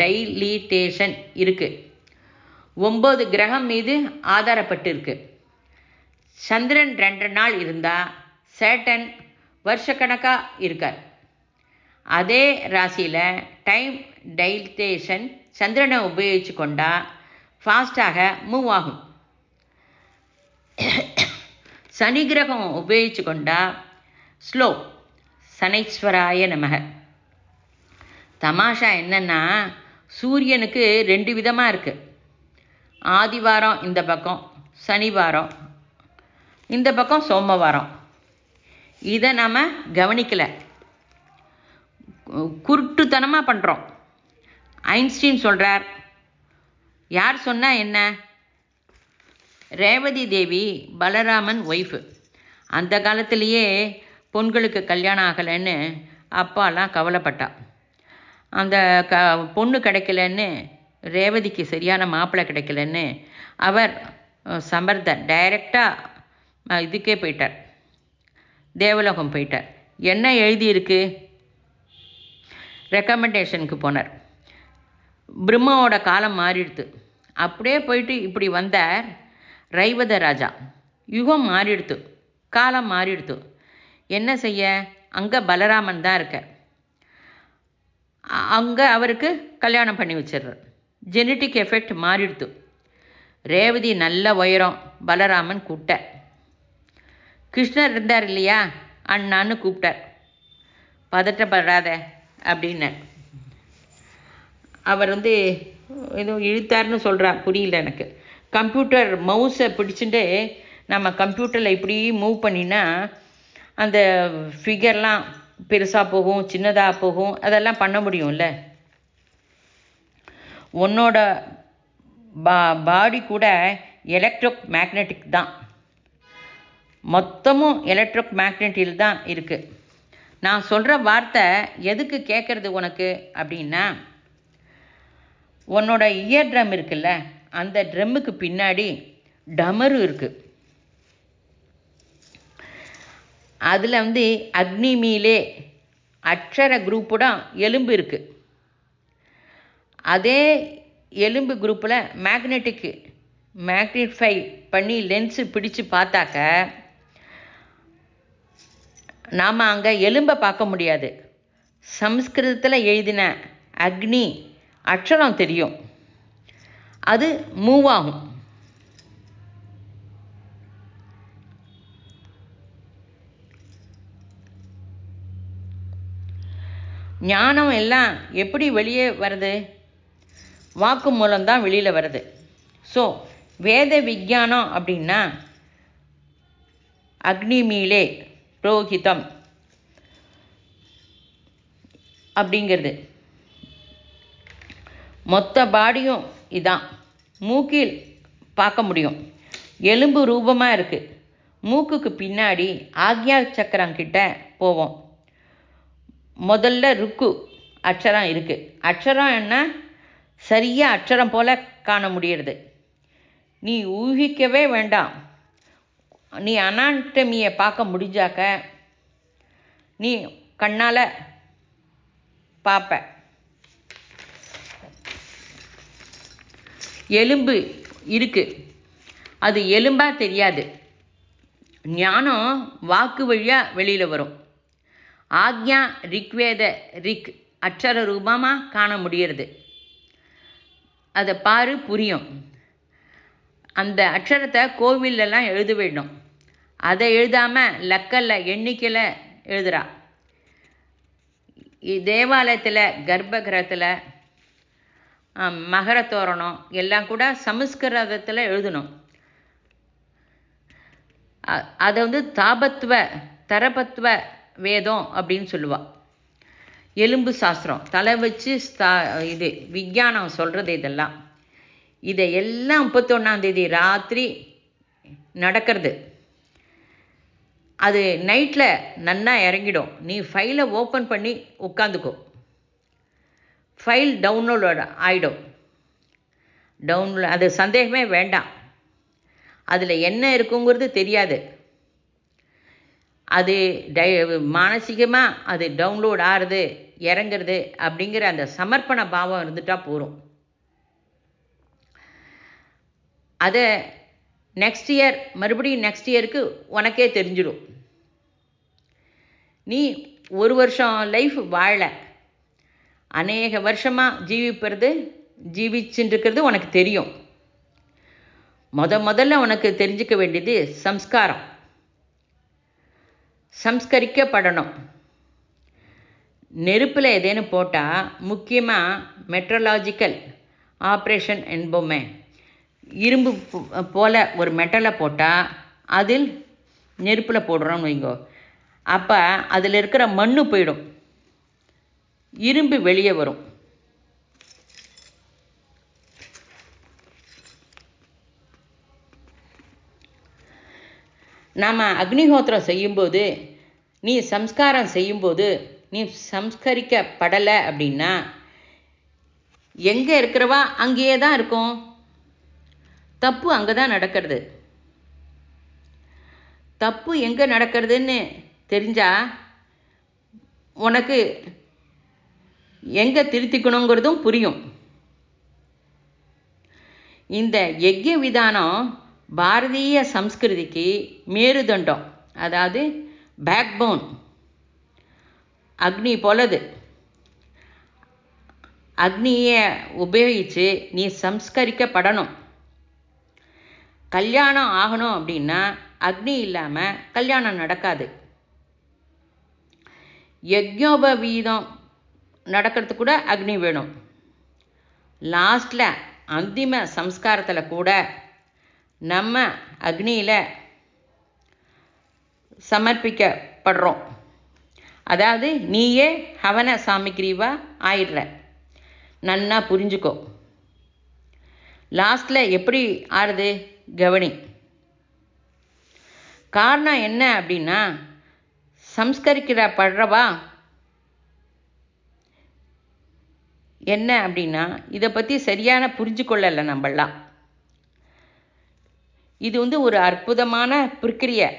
Speaker 1: டைலிட்டேஷன் இருக்குது. 9 கிரகம் மீது ஆதாரப்பட்டு இருக்கு. சந்திரன் 2 நாள் இருந்தால் சேட்டன் வருஷக்கணக்காக இருக்கார். அதே ராசியில் டைம் டைலிட்டேஷன் சந்திரனை உபயோகித்து கொண்டா ஃபாஸ்டாக மூவ் ஆகும். சனி கிரகம் உபயோகித்து கொண்டா ஸ்லோ. சனீஸ்வராய நமக. தமாஷா என்னன்னா, சூரியனுக்கு 2 விதமாக இருக்குது. ஆதிவாரம் இந்த பக்கம், சனிவாரம் இந்த பக்கம், சோமவாரம். இதை நாம் கவனிக்கலை, குருட்டுத்தனமாக பண்ணுறோம். ஐன்ஸ்டீன் சொல்கிறார். யார் சொன்னால் என்ன? ரேவதி தேவி பலராமன் ஒய்ஃபு. அந்த காலத்திலேயே பொண்களுக்கு கல்யாணம் ஆகலைன்னு அப்பாலாம் கவலைப்பட்டா. அந்த பொண்ணு கிடைக்கலன்னு, ரேவதிக்கு சரியான மாப்பிள்ளை கிடைக்கலன்னு அவர் சமர்த்தர் டைரெக்டாக இதுக்கே போயிட்டார், தேவலோகம் போயிட்டார். என்ன எழுதியிருக்கு? ரெக்கமெண்டேஷனுக்கு போனார். பிரம்மாவோட காலம் மாறிடுது. அப்படியே போயிட்டு இப்படி வந்தார் ரைவத ராஜா. யுகம் மாறிடுத்து, காலம் மாறிடுத்து. என்ன செய்ய? அங்கே பலராமன் தான் இருக்கார். அங்கே அவருக்கு கல்யாணம் பண்ணி வச்சிடுறார். ஜெனட்டிக் எஃபெக்ட் மாறிடுத்து. ரேவதி நல்ல உயரம், பலராமன் கூப்பிட்டார். கிருஷ்ணர் இருந்தார் இல்லையா, அண்ணான்னு கூப்பிட்டார். பதட்டப்படாத அப்படின்னார். அவர் ஏதோ இழுத்தார்னு சொல்கிறார், புரியல எனக்கு. கம்ப்யூட்டர் மவுஸை பிடிச்சிட்டு நம்ம கம்ப்யூட்டரில் இப்படி மூவ் பண்ணினா அந்த ஃபிகர்லாம் பெருசாக போகும், சின்னதாக போகும், அதெல்லாம் பண்ண முடியும்ல. உன்னோட பாடி கூட எலக்ட்ரோ மேக்னெட்டிக் தான், மொத்தமும் எலக்ட்ரோ மேக்னெட்டில் தான் இருக்குது. நான் சொல்கிற வார்த்தை எதுக்கு கேட்குறது உனக்கு அப்படின்னா, உன்னோட இயர் ட்ரம் இருக்குல்ல, அந்த ட்ரம்முக்கு பின்னாடி டமரு இருக்குது. அதில் அக்னி மீலே அக்ஷர குரூப்போட எலும்பு இருக்குது. அதே எலும்பு குரூப்பில் மேக்னிஃபை பண்ணி லென்ஸு பிடிச்சு பார்த்தாக்க நாம் அங்கே எலும்பை பார்க்க முடியாது. சம்ஸ்கிருதத்தில் எழுதின அக்னி அக்ஷரம் தெரியும், அது மூவ் ஆகும். ஞானம் எல்லாம் எப்படி வெளியே வருது? வாக்கு மூலம்தான் வெளியில் வருது. ஸோ வேத விஞ்ஞானம் அப்படின்னா அக்னி மீலே புரோஹிதம் அப்படிங்கிறது. மொத்த பாடியும் இதான். மூக்கில் பார்க்க முடியும், எலும்பு ரூபமாக இருக்குது. மூக்குக்கு பின்னாடி ஆக்ஞா சக்கரம் கிட்ட போவோம். முதல்ல ருக்கு அக்ஷரம் இருக்குது. அக்ஷரம் என்ன, சரியாக அக்ஷரம் போல் காண முடியறது. நீ ஊகிக்கவே வேண்டாம். நீ அனாட்டமியை பார்க்க முடிஞ்சாக்க நீ கண்ணால் பார்ப்ப. எலும்பு இருக்குது, அது எலும்பாக தெரியாது. ஞானம் வாக்கு வழியாக வெளியில் வரும். ஆக்ஞா ரிக்வேத ரிக் அக்ஷர ரூபமாக காண முடியறது. அதை பாரு, புரியும். அந்த அக்ஷரத்தை கோவிலெல்லாம் எழுத வேண்டும். அதை எழுதாமல் லக்கல்ல எண்ணிக்கையில் எழுதுகிறா. தேவாலயத்தில் கர்ப்பகிரகத்தில் மகர தோரணம் எல்லாம் கூட சமஸ்கிருதத்தில் எழுதணும். அதை தரபத்துவ வேதம் அப்படின்னு சொல்லுவாள். எலும்பு சாஸ்திரம் தலை வச்சு இது விஞ்ஞானம் சொல்கிறது. இதெல்லாம் இதையெல்லாம் 31ஆம் ராத்திரி நடக்கிறது. அது நைட்டில் நன்னா இறங்கிடும். நீ ஃபைலை ஓப்பன் பண்ணி உட்காந்துக்கோ, ஃபைல் டவுன்லோட் ஆகிடும். அது சந்தேகமே வேண்டாம். அதில் என்ன இருக்குங்கிறது தெரியாது. அது மானசீகமாக அது டவுன்லோட் ஆகிறது, இறங்கிறது அப்படிங்கிற அந்த சமர்ப்பண பாவம் இருந்துட்டால் போகும். அதை நெக்ஸ்ட் இயர் மறுபடியும் நெக்ஸ்ட் இயருக்கு உனக்கே தெரிஞ்சிடும். நீ ஒரு வருஷம் லைஃப் வாழலை, அநேக வருஷமாக ஜீவிச்சுட்டுருக்கிறது உனக்கு தெரியும். முதல்ல உனக்கு தெரிஞ்சுக்க வேண்டியது சம்ஸ்காரம். சம்ஸ்கரிக்கப்படணும். நெருப்பில் ஏதேன்னு போட்டால் முக்கியமாக மெட்ரலாஜிக்கல் ஆப்ரேஷன் என்போமே, இரும்பு போல் ஒரு மெட்டலை போட்டால் அதில் நெருப்பில் போடுறோம்னு வைங்கோ, அப்போ அதில் இருக்கிற மண்ணு போயிடும், இரும்பு வெளியே வரும். நாம் அக்னிஹோத்திரம் செய்யும்போது, நீ சம்ஸ்காரம் செய்யும்போது நீ சம்ஸ்கரிக்கப்படலை அப்படின்னா எங்கே இருக்கிறவா அங்கேயே தான் இருக்கும். தப்பு அங்கே தான் நடக்கிறது. தப்பு எங்கே நடக்கிறதுன்னு தெரிஞ்சா உனக்கு எங்கே திருத்திக்கணுங்கிறதும் புரியும். இந்த யஜ்ய விதானம் பாரதிய சம்ஸ்கிருதிக்கு மேருதண்டம், அதாவது பேக்போன், அக்னி போலது. அக்னியை உபயோகித்து நீ சம்ஸ்கரிக்கப்படணும். கல்யாணம் ஆகணும் அப்படின்னா அக்னி இல்லாமல் கல்யாணம் நடக்காது. யஜ்ஞோபவீதம் நடக்கிறதுக்கு கூட அக்னி வேணும். லாஸ்டில் அந்திம சம்ஸ்காரத்தில் கூட நம்ம அக்னியில் சமர்ப்பிக்கப்படுறோம். அதாவது நீயே ஹவன சாமிக்ரீவா ஆயிடுற. நன்னா புரிஞ்சுக்கோ. லாஸ்டில் எப்படி ஆறுது கவனி. காரணம் என்ன அப்படின்னா, சம்ஸ்கரிக்கப்படுறவா என்ன அப்படின்னா, இதை பற்றி சரியான புரிஞ்சுக்கொள்ளலை நம்மளாம். இது ஒரு அற்புதமான பிரக்கிரியை.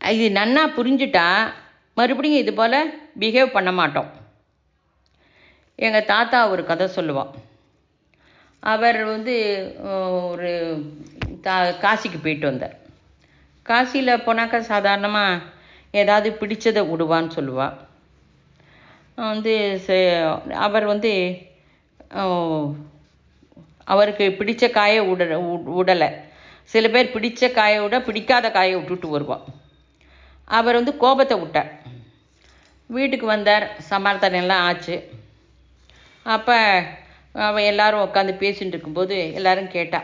Speaker 1: இது நன்னா புரிஞ்சுட்டா மறுபடியும் இது போல் பிஹேவ் பண்ண மாட்டோம். எங்கள் தாத்தா ஒரு கதை சொல்லுவாள். அவர் ஒரு காசிக்கு போயிட்டு வந்தார். காசியில் போனாக்கா சாதாரணமாக ஏதாவது பிடிச்சதை விடுவான்னு சொல்லுவாள். அவர் அவருக்கு பிடித்த காயை விடலை. சில பேர் பிடித்த காயை விட பிடிக்காத காயை விட்டுட்டு வருவாள். அவர் கோபத்தை விட்டார். வீட்டுக்கு வந்தார், சமாதானம்லாம் ஆச்சு. அப்போ அவன் எல்லாரும் உட்காந்து பேசிகிட்டு இருக்கும்போது எல்லாரும் கேட்டா,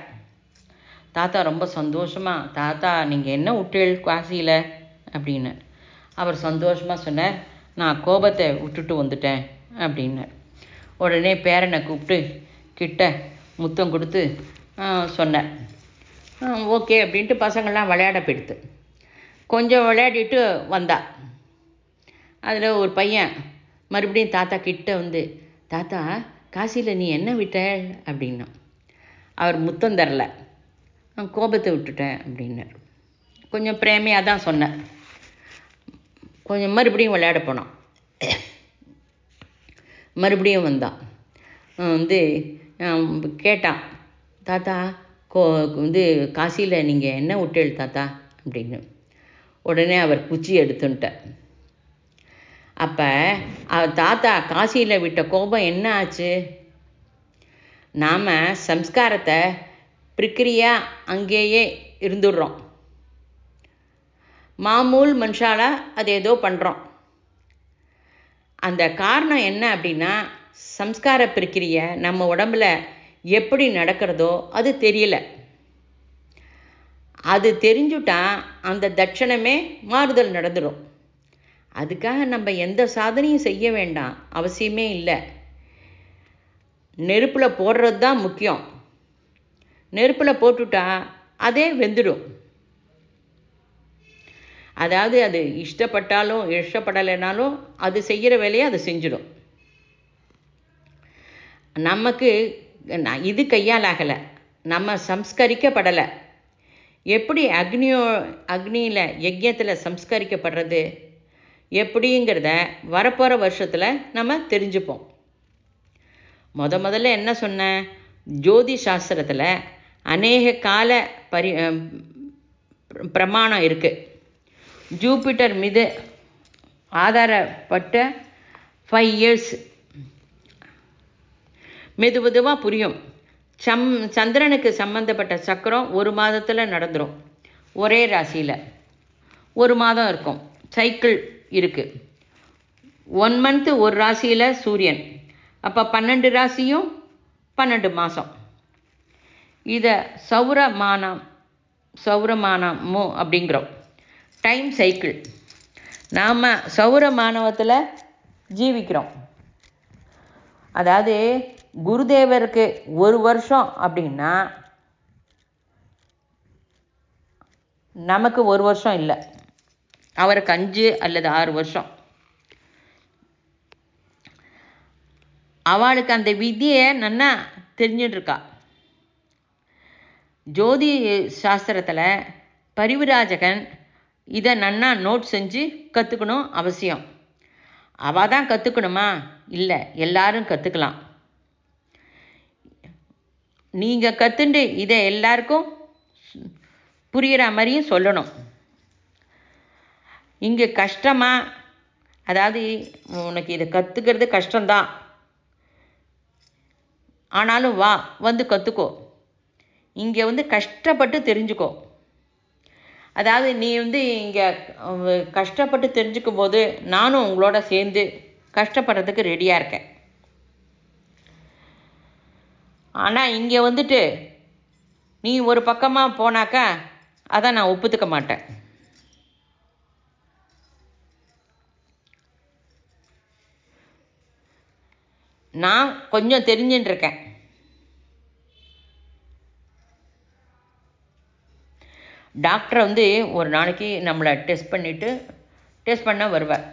Speaker 1: தாத்தா ரொம்ப சந்தோஷமாக, தாத்தா நீங்கள் என்ன விட்டேள் காசியில் அப்படின்னு. அவர் சந்தோஷமாக சொன்னார், நான் கோபத்தை விட்டுட்டு வந்துட்டேன் அப்படின்னார். உடனே பேரனை கூப்பிட்டு கிட்ட முத்தம் கொடுத்து சொன்னார். ஓகே அப்படின்ட்டு பசங்கள்லாம் விளையாட போயிடுத்து. கொஞ்சம் விளையாடிட்டு வந்தா. அதில் ஒரு பையன் மறுபடியும் தாத்தா கிட்ட தாத்தா காசியில் நீ என்ன விட்ட அப்படின்னா. அவர் முத்தம் தரல, கோபத்தை விட்டுட்டேன் அப்படின்னார். கொஞ்சம் பிரேமையாக தான் சொன்னார். கொஞ்சம் மறுபடியும் விளையாட போனான். மறுபடியும் வந்தான். கேட்டான், தாத்தா காசியில் நீங்கள் என்ன விட்டேள் தாத்தா அப்படின்னு. உடனே அவர் குச்சி எடுத்துட்டார். அப்போ தாத்தா காசியில் விட்ட கோபம் என்ன ஆச்சு? நாம் சம்ஸ்காரத்தை பிரக்கிரியா அங்கேயே இருந்துடுறோம். மாமூல் மனுஷால அது ஏதோ பண்ணுறோம். அந்த காரணம் என்ன அப்படின்னா, சம்ஸ்கார பிரக்கிரியை நம்ம உடம்புல எப்படி நடக்கிறதோ அது தெரியல. அது தெரிஞ்சுட்டா அந்த தட்சணமே மாறுதல் நடந்துடும். அதுக்காக நம்ம எந்த சாதனையும் செய்ய வேண்டாம், அவசியமே இல்லை. நெருப்பில் போடுறது தான் முக்கியம். நெருப்பில் போட்டுட்டா அதே வெந்துடும். அதாவது அது இஷ்டப்பட்டாலும் இஷ்டப்படலைனாலும் அது செய்கிற வேலையை அது செஞ்சிடும். நமக்கு இது கையாலாகலை, நம்ம சம்ஸ்கரிக்கப்படலை. எப்படி அக்னியில் யஜ்யத்தில் சம்ஸ்கரிக்கப்படுறது எப்படிங்கிறத வரப்போகிற வருஷத்தில் நம்ம தெரிஞ்சுப்போம். முதல்ல என்ன சொன்னேன், ஜோதி சாஸ்திரத்தில் அநேக கால பிரமாணம் இருக்குது. ஜூபிட்டர் மீது ஆதாரப்பட்ட 5 years மெதுவாக புரியும். சந்திரனுக்கு சம்பந்தப்பட்ட சக்கரம் 1 மாதத்தில் நடந்துடும். ஒரே ராசியில் 1 மாதம் இருக்கும், சைக்கிள் இருக்குது. 1 month ஒரு ராசியில் சூரியன். அப்போ 12 ராசியும் 12 மாதம். இதை சௌரமானமோ அப்படிங்கிறோம், டைம் சைக்கிள். நாம் சௌரமானவத்தில் ஜீவிக்கிறோம். அதாவது குருதேவருக்கு 1 வருஷம் அப்படின்னா நமக்கு 1 வருஷம் இல்லை, அவருக்கு 5 அல்லது 6 வருஷம். அவளுக்கு அந்த விதியை நன்னா தெரிஞ்சுட்டுருக்கா. ஜோதி சாஸ்திரத்தில் பரிவிராஜகன் இதை நன்னா நோட் செஞ்சு கற்றுக்கணும் அவசியம். அவள் தான் கற்றுக்கணுமா? இல்லை, எல்லாரும் கற்றுக்கலாம். நீங்கள் கற்றுண்டு இதை எல்லாருக்கும் புரிகிற மாதிரியும் சொல்லணும். இங்கே கஷ்டமா, அதாவது உனக்கு இதை கற்றுக்கிறது கஷ்டம்தான், ஆனாலும் வா வந்து கற்றுக்கோ, இங்கே கஷ்டப்பட்டு தெரிஞ்சுக்கோ. அதாவது நீ இங்கே கஷ்டப்பட்டு தெரிஞ்சுக்கும் போது நானும் உங்களோட சேர்ந்து கஷ்டப்படுறதுக்கு ரெடியாக இருக்கேன். ஆனால் இங்கே நீ ஒரு பக்கமாக போனாக்கா அதை நான் ஒப்புத்துக்க மாட்டேன். நான் கொஞ்சம் தெரிஞ்சுட்டு இருக்கேன். டாக்டர் ஒரு நாளைக்கு நம்மளை டெஸ்ட் பண்ண வருவார்.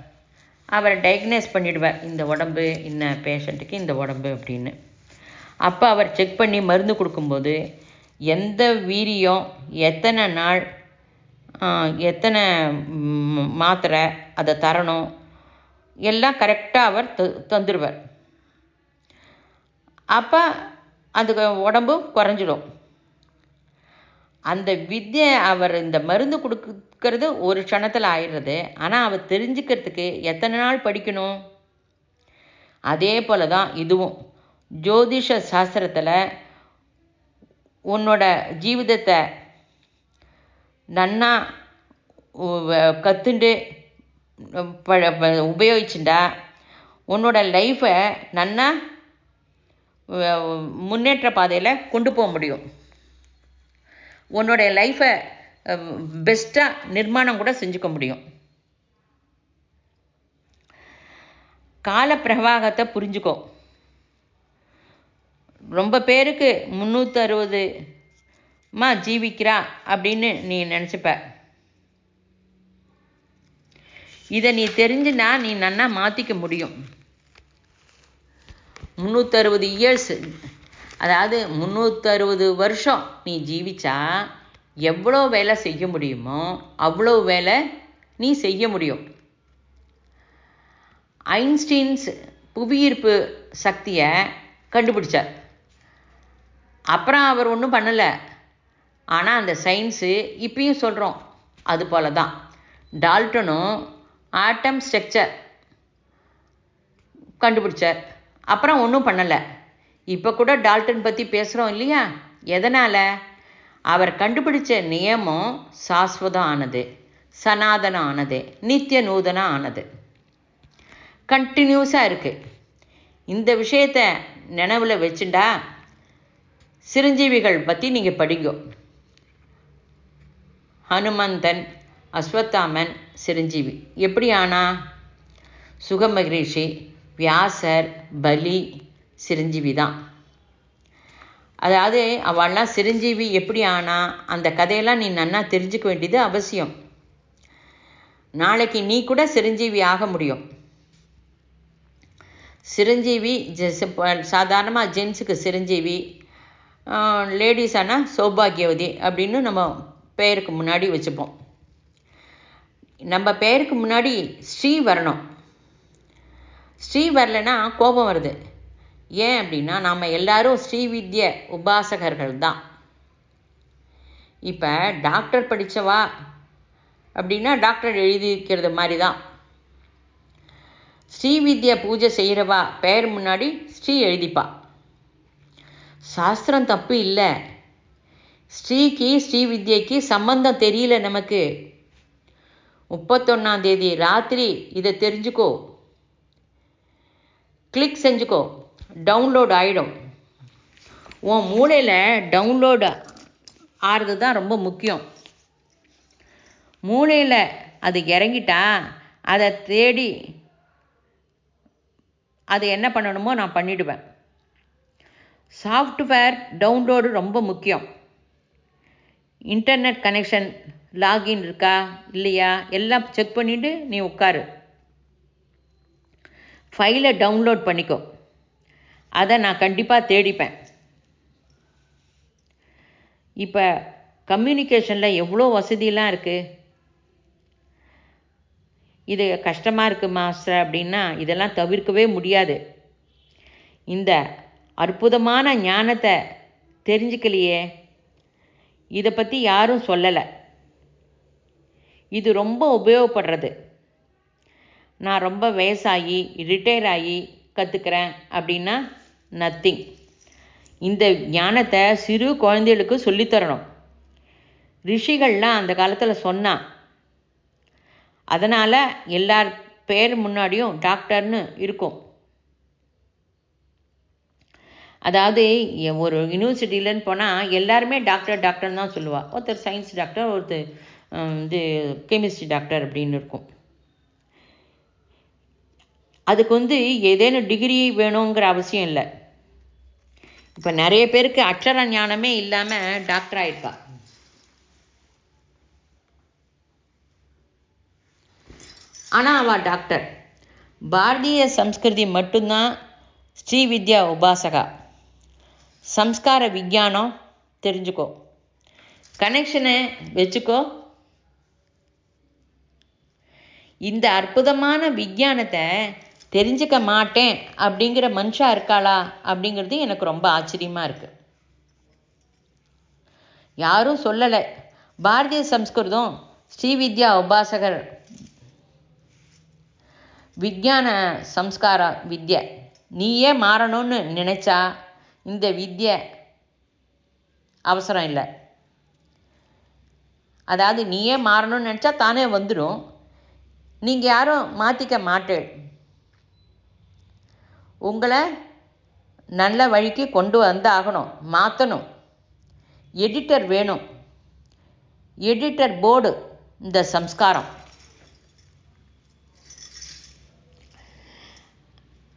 Speaker 1: அவரை டயக்னைஸ் பண்ணிவிடுவார், இந்த உடம்பு இந்த பேஷண்ட்டுக்கு இந்த உடம்பு அப்படின்னு. அப்போ அவர் செக் பண்ணி மருந்து கொடுக்கும்போது எந்த வீரியம், எத்தனை நாள், எத்தனை மாத்திரை அதை தரணும் எல்லாம் கரெக்டாக அவர் தந்துடுவார். அப்போ அதுக்கு உடம்பும் குறைஞ்சிடும். அந்த வித்தியை அவர் இந்த மருந்து கொடுக்கறது ஒரு க்ஷணத்தில் ஆயிடுறது. ஆனால் அவர் தெரிஞ்சுக்கிறதுக்கு எத்தனை நாள் படிக்கணும்? அதே போல தான் இதுவும். ஜோதிஷ சாஸ்திரத்தில் உன்னோட ஜீவிதத்தை நன்னா கற்றுண்டு உபயோகிச்சுட்டா உன்னோட லைஃப்பை நன்னா முன்னேற்ற பாதையில் கொண்டு போக முடியும். உன்னோடைய லைஃப்பை பெஸ்ட்டாக நிர்மாணம் கூட செஞ்சுக்க முடியும். கால பிரவாகத்தை புரிஞ்சுக்கோ. ரொம்ப பேருக்கு 360 ஜீவிக்கிறா அப்படின்னு நீ நினச்சிப்ப. இதை நீ தெரிஞ்சுனா நீ நன்னா மாற்றிக்க முடியும். 360 இயர்ஸ், அதாவது 360 வருஷம் நீ ஜீவிச்சா எவ்வளோ வேலை செய்ய முடியுமோ அவ்வளோ வேலை நீ செய்ய முடியும். ஐன்ஸ்டீன்ஸ் புவியீர்ப்பு சக்தியை கண்டுபிடிச்சார். அப்புறம் அவர் ஒன்றும் பண்ணலை. ஆனால் அந்த சயின்ஸு இப்பயும் சொல்கிறோம் அது போல தான். டால்டனும் ஆட்டம் ஸ்ட்ரக்சர் கண்டுபிடிச்சார். அப்புறம் ஒன்றும் பண்ணலை. இப்போ கூட டால்டன் பற்றி பேசுகிறோம் இல்லையா? எதனால்? அவர் கண்டுபிடிச்ச நியமம் சாஸ்வதம் ஆனது, சனாதனம் ஆனது, நித்திய நூதனம் ஆனது, கண்டினியூஸாக இருக்குது. இந்த விஷயத்தை நினைவில் வச்சுட்டா சிரஞ்சீவிகள் பற்றி நீங்கள் படிங்கோ. ஹனுமந்தன், அஸ்வத்தாமன் சிரஞ்சீவி. எப்படி ஆனா? சுகமகிரிஷி, வியாசர், பலி சிரஞ்சீவி தான். அதாவது அவள்லாம் சிரஞ்சீவி எப்படி ஆனா அந்த கதையெல்லாம் நீ நன்னா தெரிஞ்சுக்க வேண்டியது அவசியம். நாளைக்கு நீ கூட சிரஞ்சீவி ஆக முடியும். சிரஞ்சீவி சாதாரணமாக ஜென்ஸுக்கு சிரஞ்சீவி, லேடிஸ் ஆனால் சௌபாகியவதி அப்படின்னு நம்ம பெயருக்கு முன்னாடி வச்சுப்போம். நம்ம பெயருக்கு முன்னாடி ஸ்ரீ வரணும். ஸ்ரீ வரலைன்னா கோபம் வருது. ஏன் அப்படின்னா நாம் எல்லாரும் ஸ்ரீவித்ய உபாசகர்கள் தான். இப்போ டாக்டர் படித்தவா அப்படின்னா டாக்டர் எழுதிக்கிறது மாதிரி தான். ஸ்ரீவித்யா பூஜை செய்கிறவா பெயர் முன்னாடி ஸ்ரீ எழுதிப்பா. சாஸ்திரம் தப்பு இல்லை. ஸ்ரீக்கு ஸ்ரீவித்யக்கு சம்பந்தம் தெரியல நமக்கு. 31ஆம் தேதி ராத்திரி இதை தெரிஞ்சுக்கோ, கிளிக் செஞ்சுக்கோ, டவுன்லோட் ஆகிடும். உன் மூளையில் டவுன்லோடு ஆகிறது தான் ரொம்ப முக்கியம். மூளையில் அது இறங்கிட்டா அதை தேடி அது என்ன பண்ணணுமோ நான் பண்ணிவிடுவேன். சாஃப்ட்வேர் டவுன்லோடு ரொம்ப முக்கியம். இன்டர்நெட் கனெக்ஷன் லாகின் இருக்கா இல்லையா எல்லாம் செக் பண்ணிவிட்டு நீ உட்காரு. ஃபைலை டவுன்லோட் பண்ணிக்கோ. அதை நான் கண்டிப்பாக தேடிப்பேன். இப்போ கம்யூனிகேஷனில் எவ்வளோ வசதியெல்லாம் இருக்குது. இது கஷ்டமாக இருக்குது மாஸ்டர் அப்படின்னா இதெல்லாம் தவிர்க்கவே முடியாது. இந்த அற்புதமான ஞானத்தை தெரிஞ்சுக்கலையே, இதை பற்றி யாரும் சொல்லலை. இது ரொம்ப உபயோகப்படுறது. நான் ரொம்ப வயசாகி ரிட்டையர் ஆகி கற்றுக்கிறேன் அப்படின்னா நத்திங். இந்த ஞானத்தை சிறு குழந்தைகளுக்கு சொல்லித்தரணும். ரிஷிகள்லாம் அந்த காலத்தில் சொன்னான். அதனால் எல்லார் பேர் முன்னாடியும் டாக்டர்னு இருக்கும். அதாவது ஒரு யூனிவர்சிட்டியிலன்னு போனால் எல்லாருமே டாக்டர் டாக்டர்னு தான் சொல்லுவாள். ஒருத்தர் சயின்ஸ் டாக்டர், ஒருத்தர் கெமிஸ்ட்ரி டாக்டர் அப்படின்னு இருக்கும். அதுக்கு ஏதேனும் டிகிரி வேணுங்கிற அவசியம் இல்லை. இப்போ நிறைய பேருக்கு அக்ஷர ஞானமே இல்லாமல் டாக்டர் ஆயிருக்கா. ஆனால் அவள் டாக்டர். பாரதிய சம்ஸ்கிருதி மட்டும்தான் ஸ்ரீவித்யா உபாசகா. சம்ஸ்கார விஞ்ஞானம் தெரிஞ்சுக்கோ, கனெக்ஷனை வச்சுக்கோ. இந்த அற்புதமான விஞ்ஞானத்தை தெரிஞ்சுக்க மாட்டேன் அப்படிங்கிற மனுஷா இருக்காளா அப்படிங்கிறது எனக்கு ரொம்ப ஆச்சரியமாக இருக்குது. யாரும் சொல்லலை. பாரதிய சம்ஸ்கிருதம் ஸ்ரீவித்யா உபாசகர் விஞ்ஞான சம்ஸ்கார வித்யை. நீயே மாறணும்னு நினச்சா இந்த வித்யை அவசரம் இல்லை. அதாவது நீயே மாறணும்னு நினச்சா தானே வந்துடும். நீங்கள் யாரும் மாற்றிக்க மாட்டேன். உங்களை நல்ல வழிக்கு கொண்டு வந்தாகணும், மாற்றணும். எடிட்டர் வேணும். எடிட்டர் போர்டு இந்த சம்ஸ்காரம்.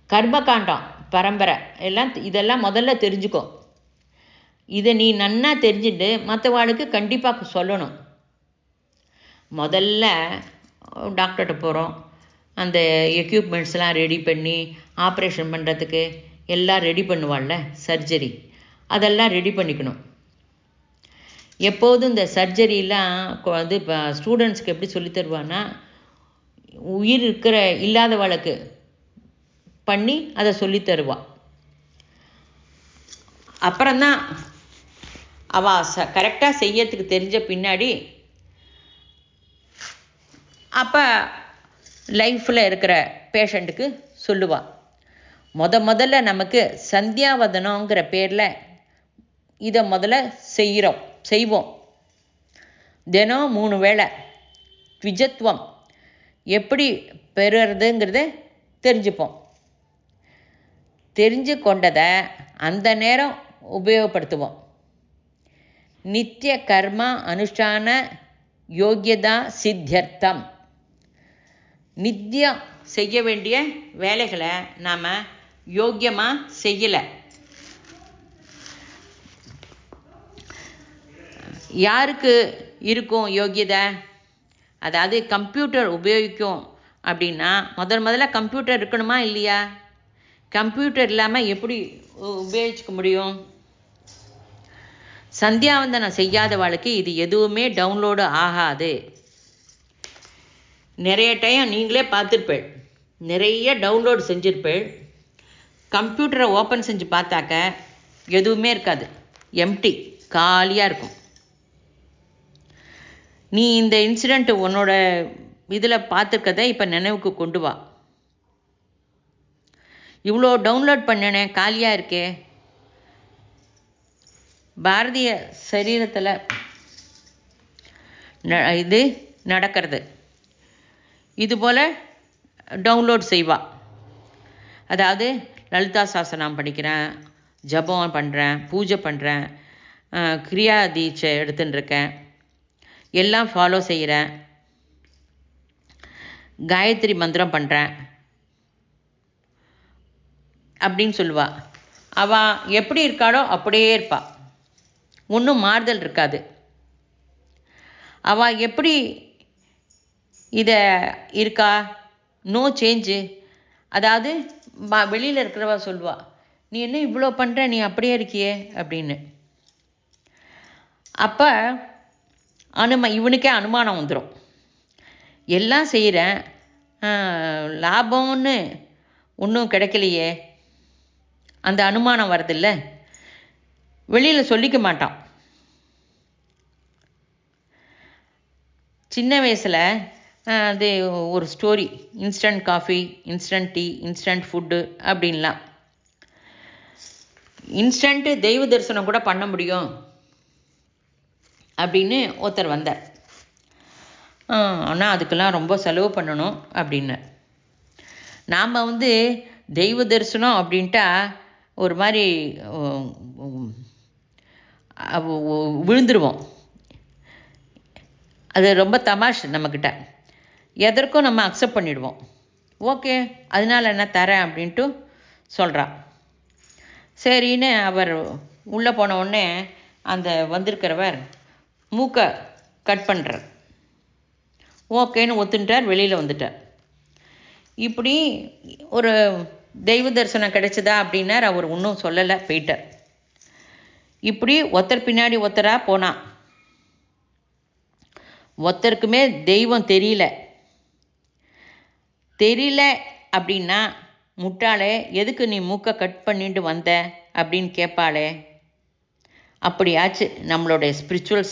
Speaker 1: கர்மகாண்டம் பரம்பரை எல்லாம் இதெல்லாம் முதல்ல தெரிஞ்சுக்கோ. இதை நீ நன்னா தெரிஞ்சுட்டு மற்றவாளுக்கு கண்டிப்பாக சொல்லணும். முதல்ல டாக்டர்கிட்ட போகிறோம், அந்த எக்யூப்மெண்ட்ஸ்லாம் ரெடி பண்ணி ஆப்ரேஷன் பண்ணுறதுக்கு எல்லாம் ரெடி பண்ணுவாள்ல, சர்ஜரி, அதெல்லாம் ரெடி பண்ணிக்கணும். எப்போதும் இந்த சர்ஜரிலாம் இப்போ ஸ்டூடெண்ட்ஸ்க்கு எப்படி சொல்லி தருவான்னா, உயிர் இருக்கிற இல்லாதவளுக்கு பண்ணி அதை சொல்லி தருவாள். அப்புறம்தான் அவள் கரெக்டாக செய்யறதுக்கு தெரிஞ்ச பின்னாடி அப்போ லைஃப்பில் இருக்கிற பேஷண்ட்டுக்கு சொல்லுவாள். முதல்ல நமக்கு சந்தியாவதனங்கிற பேரில் இதை முதல்ல செய்வோம். தினம் 3 வேளை த்விஜத்வம் எப்படி பெறுறதுங்கிறத தெரிஞ்சுப்போம். தெரிஞ்சு கொண்டதை அந்த நேரம் உபயோகப்படுத்துவோம். நித்திய கர்மா அனுஷ்டான யோகியதா சித்தியர்த்தம். நித்தியம் செய்ய வேண்டிய வேலைகளை நாம் யோக்கியமாக செய்யலை. யாருக்கு இருக்கும் யோகியதை? அதாவது கம்ப்யூட்டர் உபயோகிக்கும் அப்படின்னா முதல்ல கம்ப்யூட்டர் இருக்கணுமா இல்லையா? கம்ப்யூட்டர் இல்லாமல் எப்படி உபயோகிக்க முடியும்? சந்தியாவந்தனம் செய்யாதவாளுக்கு இது எதுவுமே டவுன்லோடு ஆகாது. நிறைய டைம் நீங்களே பார்த்துருப்பேள், நிறைய டவுன்லோடு செஞ்சுருப்பேள். கம்ப்யூட்டரை ஓப்பன் செஞ்சு பார்த்தாக்க எதுவுமே இருக்காது, எம்டி, காலியாக இருக்கும். நீ இந்த இன்சிடெண்ட் உன்னோட இதில் பார்த்துருக்கதை இப்போ நினைவுக்கு கொண்டு வா. இவ்வளோ டவுன்லோட் பண்ணினேன், காலியாக இருக்கே. பாரதிய சரீரத்தில் இது நடக்கிறது. இதுபோல் டவுன்லோட் செய்வா. அதாவது லலிதா சாஸ்திரம் படிக்கிறேன், ஜபம் பண்ணுறேன், பூஜை பண்ணுறேன், கிரியா தீட்சை எடுத்துட்டுருக்கேன், எல்லாம் ஃபாலோ செய்கிறேன், காயத்ரி மந்திரம் பண்ணுறேன் அப்படின்னு சொல்லுவாள். அவள் எப்படி இருக்காளோ அப்படியே இருப்பாள், ஒன்றும் மாறுதல் இருக்காது. அவள் எப்படி இதை இருக்கா, நோ சேஞ்சு. அதாவது வெளியில் இருக்கிறவா சொல்லுவா, நீ என்ன இவ்வளோ பண்ணுற, நீ அப்படியே இருக்கியே அப்படின்னு. அப்போ இவனுக்கே அனுமானம் வந்துடும். எல்லாம் செய்கிறேன், லாபம்னு ஒன்றும் கிடைக்கலையே. அந்த அனுமானம் வரதில்ல, வெளியில் சொல்லிக்க மாட்டான். சின்ன வயசில் அது ஒரு story, instant coffee, instant tea, instant food அப்படின்லாம். இன்ஸ்டண்ட்டு தெய்வ தரிசனம் கூட பண்ண முடியும் அப்படின்னு ஒருத்தர் வந்தார். ஆனால் அதுக்கெல்லாம் ரொம்ப செலவு பண்ணணும் அப்படின்னு. நாம் தெய்வ தரிசனம் அப்படின்ட்டா ஒரு மாதிரி விழுந்துருவோம். அது ரொம்ப தமாஷ் நம்மக்கிட்ட. எதற்கும் நம்ம அக்செப்ட் பண்ணிவிடுவோம். ஓகே, அதனால் என்ன தரேன் அப்படின்ட்டு சொல்கிறான். சரின்னு அவர் உள்ளே போன உடனே அந்த வந்திருக்கிறவர் மூக்கை கட் பண்ணுறார். ஓகேன்னு ஒத்துட்டார், வெளியில் வந்துட்டார். இப்படி ஒரு தெய்வ தரிசனம் கிடைச்சதா அப்படின்னார். அவர் ஒன்றும் சொல்லலை, போயிட்டார். இப்படி ஒருத்தர் பின்னாடி ஒருத்தராக போனான். ஒருத்தருக்குமே தெய்வம் தெரியல அப்படின்னா, முட்டாளே எதுக்கு நீ மூக்கை கட் பண்ணிட்டு வந்த அப்படின்னு கேட்பாளே. அப்படியாச்சு நம்மளுடைய ஸ்பிரிச்சுவல்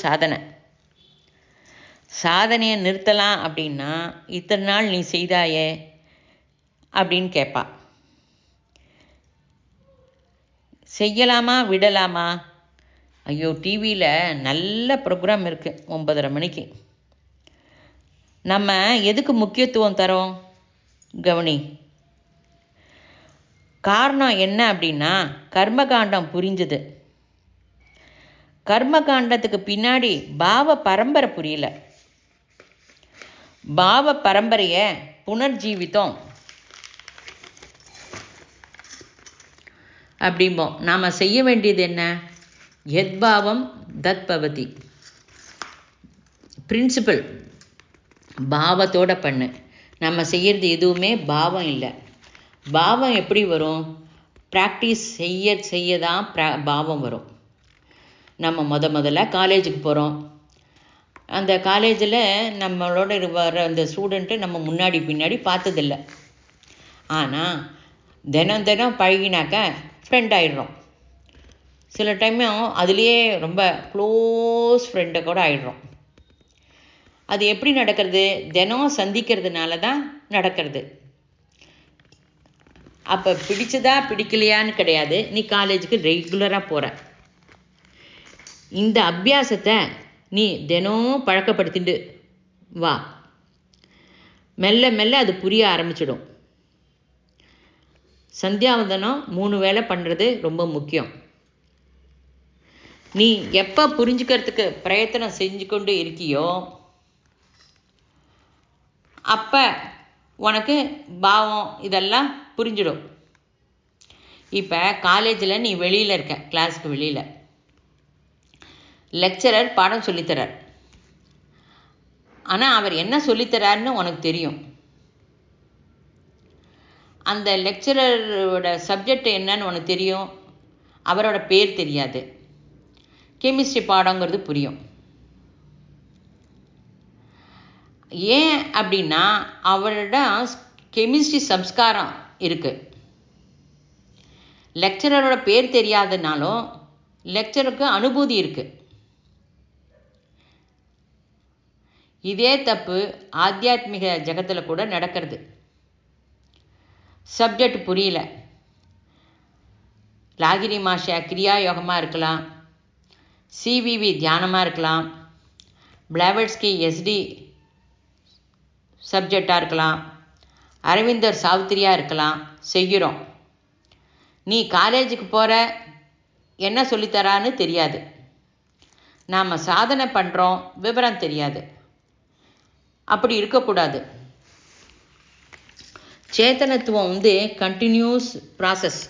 Speaker 1: சாதனையை நிறுத்தலாம் அப்படின்னா, இத்தனை நாள் நீ செய்தாயே அப்படின்னு கேட்பா. செய்யலாமா விடலாமா? ஐயோ, டிவியில் நல்ல ப்ரோக்ராம் இருக்குது 9:30 மணிக்கு. நம்ம எதுக்கு முக்கியத்துவம் தரோம் கவனி. காரணம் என்ன அப்படின்னா, கர்மகாண்டம் புரிஞ்சுது. கர்மகாண்டத்துக்கு பின்னாடி பாவ பரம்பரை புரியல. பாவ பரம்பரையை புனர்ஜீவித்தம் அப்படிம்போம். நாம் செய்ய வேண்டியது என்ன? யத்பாவம் தத்பவதி. பிரின்சிபல் பாவத்தோட பண்ணு. நம்ம செய்கிறது எதுவுமே பாவம் இல்லை. பாவம் எப்படி வரும்? ப்ராக்டிஸ் செய்ய தான் பாவம் வரும். நம்ம முதல்ல காலேஜுக்கு போகிறோம். அந்த காலேஜில் நம்மளோட வர அந்த ஸ்டூடெண்ட்டு நம்ம முன்னாடி பின்னாடி பார்த்ததில்ல. ஆனால் தினம் பழகினாக்க ஃப்ரெண்ட் ஆகிடுறோம். சில டைமும் அதுலேயே ரொம்ப க்ளோஸ் ஃப்ரெண்டை கூட ஆகிடுறோம். அது எப்படி நடக்கிறது? தினம் சந்திக்கிறதுனால தான் நடக்கிறது. அப்போ பிடிச்சதா பிடிக்கலையான்னு கிடையாது, நீ காலேஜுக்கு ரெகுலராக போகிற. இந்த அபியாசத்தை நீ தினம் பழக்கப்படுத்திட்டு வா. மெல்ல மெல்ல அது புரிய ஆரம்பிச்சிடும். சந்தியாவந்தனம் 3 வேளை பண்ணுறது ரொம்ப முக்கியம். நீ எப்போ புரிஞ்சுக்கிறதுக்கு பிரயத்தனம் செஞ்சு கொண்டு இருக்கியோ அப்போ உனக்கு பாவம் இதெல்லாம் புரிஞ்சிடும். இப்போ காலேஜில் நீ வெளியில் இருக்க, கிளாஸுக்கு வெளியில் லெக்சரர் பாடம் சொல்லித்தரார். ஆனால் அவர் என்ன சொல்லித்தராருன்னு உனக்கு தெரியும். அந்த லெக்சரரோட சப்ஜெக்ட் என்னன்னு உனக்கு தெரியும், அவரோட பேர் தெரியாது. கெமிஸ்ட்ரி பாடங்கிறது புரியும். ஏன் அப்படின்னா அவரோட கெமிஸ்ட்ரி சம்ஸ்காரம் இருக்குது. லெக்சரரோட பேர் தெரியாதனாலும் லெக்சருக்கு அனுபூதி இருக்குது. இதே தப்பு ஆத்தியாத்மிக ஜகத்தில் கூட நடக்கிறது. சப்ஜெக்ட் புரியல, லாகிரி மாஷா கிரியா யோகமாக இருக்கலாம், சிவிவி தியானமாக இருக்கலாம், பிளாவட்ஸ்கி எஸ்டி சப்ஜெக்டாக இருக்கலாம், அரவிந்தர் சாவித்திரியாக இருக்கலாம். செய்கிறோம். நீ காலேஜுக்கு போகிற, என்ன சொல்லித்தரான்னு தெரியாது. நாம் சாதனை பண்ணுறோம், விவரம் தெரியாது. அப்படி இருக்கக்கூடாது. சேத்தனத்துவம் கண்டினியூஸ் ப்ராசஸ்.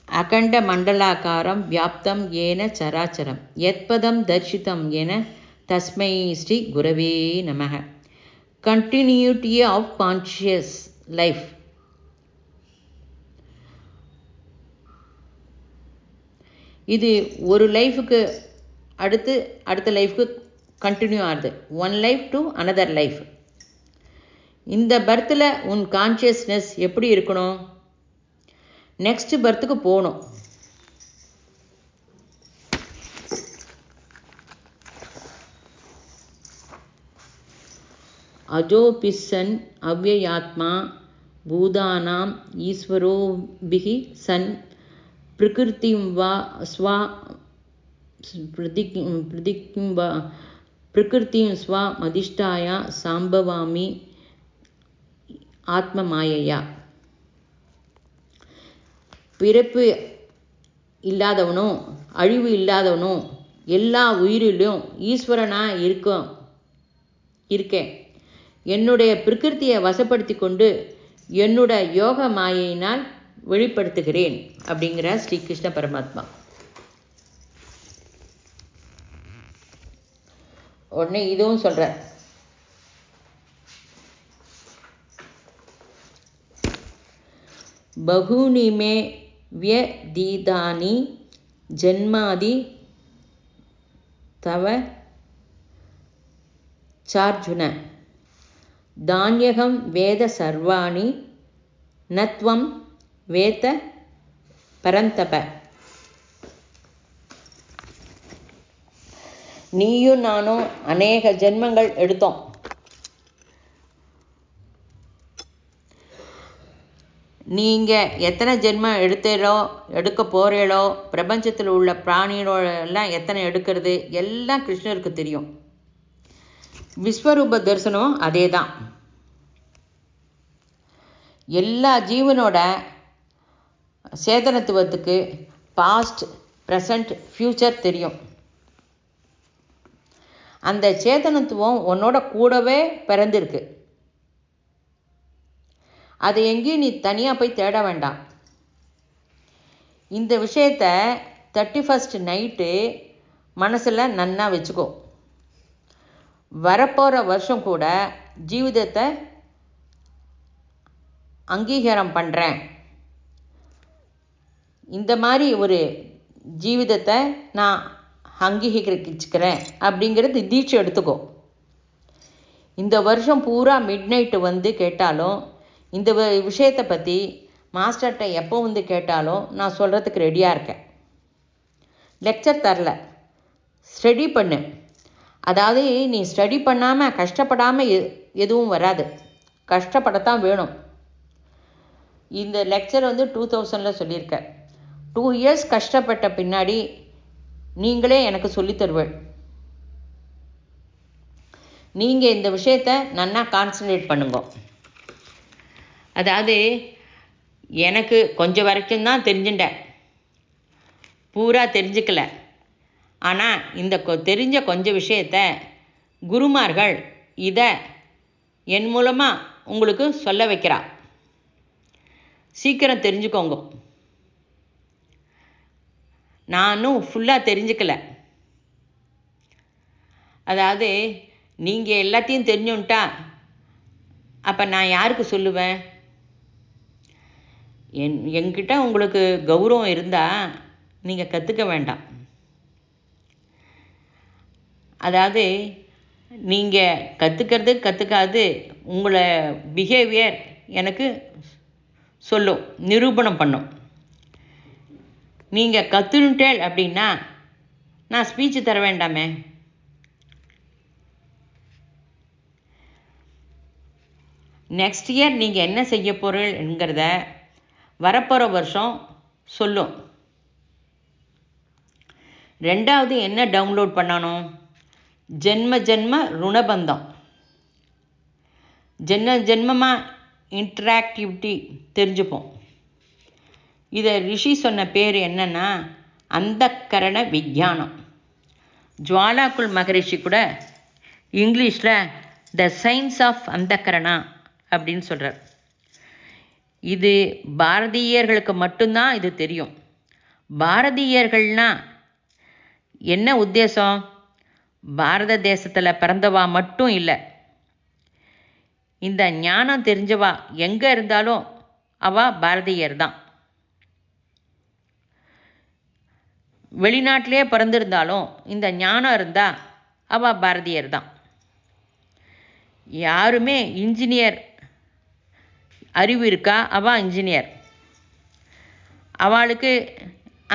Speaker 1: அகண்ட மண்டலாக்காரம் வியாப்தம் ஏன சராச்சரம் யத்பதம் தர்ஷிதம் என தஸ்மை ஸ்ரீ குரவே நமக. Continuity of conscious life. இது ஒரு லைஃபுக்கு அடுத்த லைஃபுக்கு கண்டினியூ ஆகுது. One life to another life. இந்த பர்த்தில் உன் கான்ஷியஸ்னஸ் எப்படி இருக்கணும்? நெக்ஸ்ட் பர்த்துக்கு போகணும். அஜோபிசன் அவ்யயாத்மா பூதானாம் ஈஸ்வரோபிஹி சன் பிரகிருதிம் வா ஸ்வா பிரகிருதிம் ஸ்வா மதிஷ்டாயா சாம்பவாமி ஆத்மமாயையா. பிறப்பு இல்லாதவனும் அழிவு இல்லாதவனும் எல்லா உயிரிலும் ஈஸ்வரனாக இருக்கேன். என்னுடைய பிரகிருத்தியை வசப்படுத்தி கொண்டு என்னோட யோக மாயையினால் வெளிப்படுத்துகிறேன் அப்படிங்கிற ஸ்ரீ கிருஷ்ண பரமாத்மா. உடனே இதுவும் சொல்ற, பகூனி மே வியதீதானி ஜன்மாதி தவ சார்ஜுன தான்யகம் வேத சர்வாணி நத்வம் வேத பரந்தப. நீயும் நானும் அநேக ஜென்மங்கள் எடுத்தோம். நீங்கள் எத்தனை ஜென்மம் எடுக்க போகிறீங்களோ, பிரபஞ்சத்தில் உள்ள பிராணிகளெல்லாம் எத்தனை எடுக்கிறது எல்லாம் கிருஷ்ணருக்கு தெரியும். விஸ்வரூப தரிசனம் அதே தான். எல்லா ஜீவனோட சேதனத்துவத்துக்கு பாஸ்ட், ப்ரெசண்ட், ஃப்யூச்சர் தெரியும். அந்த சேதனத்துவம் உன்னோட கூடவே பிறந்திருக்கு. அதை எங்கேயும் நீ தனியாக போய் தேட வேண்டாம். இந்த விஷயத்தை 31st நைட்டு மனசில் நன்னா வச்சுக்கோ. வரப்போகிற வருஷம் கூட ஜீவிதத்தை அங்கீகாரம் பண்ணுறேன், இந்த மாதிரி ஒரு ஜீவிதத்தை நான் அங்கீகரிச்சுக்கிறேன் அப்படிங்கிறது தீட்சை எடுத்துக்கோ. இந்த வருஷம் பூரா மிட் நைட்டு வந்து கேட்டாலும், இந்த விஷயத்தை பற்றி மாஸ்டர்கிட்ட எப்போ வந்து கேட்டாலும் நான் சொல்கிறதுக்கு ரெடியாக இருக்கேன். லெக்சர் தரல, ஸ்டடி பண்ணு. அதாவது நீ ஸ்டடி பண்ணாமல் கஷ்டப்படாமல் எதுவும் வராது, கஷ்டப்படத்தான் வேணும். இந்த லெக்சர் வந்து 2000 சொல்லியிருக்கேன். 2 years கஷ்டப்பட்ட பின்னாடி நீங்களே எனக்கு சொல்லித்தருவேள். நீங்கள் இந்த விஷயத்தை நன்னா கான்சன்ட்ரேட் பண்ணுங்க. அதாவது எனக்கு கொஞ்சம் வரைக்கும் தான் தெரிஞ்சுட்டேன், பூரா தெரிஞ்சுக்கல. ஆனால் இந்த தெரிஞ்ச கொஞ்சம் விஷயத்தை குருமார்கள் இதை என் மூலமாக உங்களுக்கு சொல்ல வைக்கிறா. சீக்கிரம் தெரிஞ்சுக்கோங்க. நானும் ஃபுல்லாக தெரிஞ்சுக்கல. அதாவது நீங்கள் எல்லாத்தையும் தெரிஞ்சுட்டா அப்போ நான் யாருக்கு சொல்லுவேன்? என்கிட்ட உங்களுக்கு கௌரவம் இருந்தால் நீங்கள் கற்றுக்க வேண்டாம். அதாவது நீங்கள் கற்றுக்காது உங்களை பிஹேவியர் எனக்கு சொல்லும், நிரூபணம் பண்ணும். நீங்கள் கற்றுன்ட்டேள் அப்படின்னா நான் ஸ்பீச்சு தர வேண்டாமே. நெக்ஸ்ட் இயர் நீங்கள் என்ன செய்ய போகிறீங்கிறத வரப்போகிற வருஷம் சொல்லும். 2வது என்ன டவுன்லோட் பண்ணணும்? ஜென்ம ஜென்ம ருணபந்தம். ஜென்மமாக இன்ட்ராக்டிவிட்டி தெரிஞ்சுப்போம். இதை ரிஷி சொன்ன பேர் என்னன்னா அந்தக்கரண விஞ்ஞானம். ஜுவாலாகுல் மகரிஷி கூட இங்கிலீஷில் த சயின்ஸ் ஆஃப் அந்தக்கரணா அப்படின்னு சொல்கிறார். இது பாரதியர்களுக்கு மட்டும்தான் இது தெரியும். பாரதியர்கள்னா என்ன உத்தேசம்? பாரத தேசத்தில் பிறந்தவா மட்டும் இல்லை, இந்த ஞானம் தெரிஞ்சவா எங்கே இருந்தாலும் அவ பாரதியர் தான். வெளிநாட்டிலே பிறந்திருந்தாலும் இந்த ஞானம் இருந்தால் அவள் பாரதியர் தான். யாருமே இன்ஜினியர் அறிவு இருக்கா, அவள் இன்ஜினியர். அவளுக்கு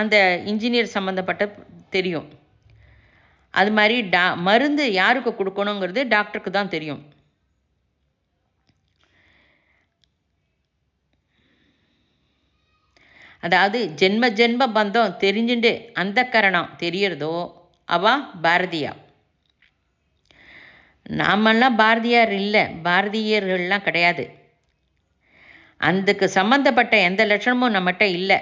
Speaker 1: அந்த இன்ஜினியர் சம்மந்தப்பட்ட தெரியும். அது மாதிரி மருந்து யாருக்கு கொடுக்கணுங்கிறது டாக்டருக்கு தான் தெரியும். அதாவது ஜென்ம ஜென்ம பந்தம் தெரிஞ்சுட்டு அந்த கரணம் தெரியறதோ அவ பாரதியா. நாமெல்லாம் பாரதியார் இல்லை, பாரதியர்கள்லாம் கிடையாது. அதுக்கு சம்மந்தப்பட்ட எந்த லட்சணமும் நம்மகிட்ட இல்லை.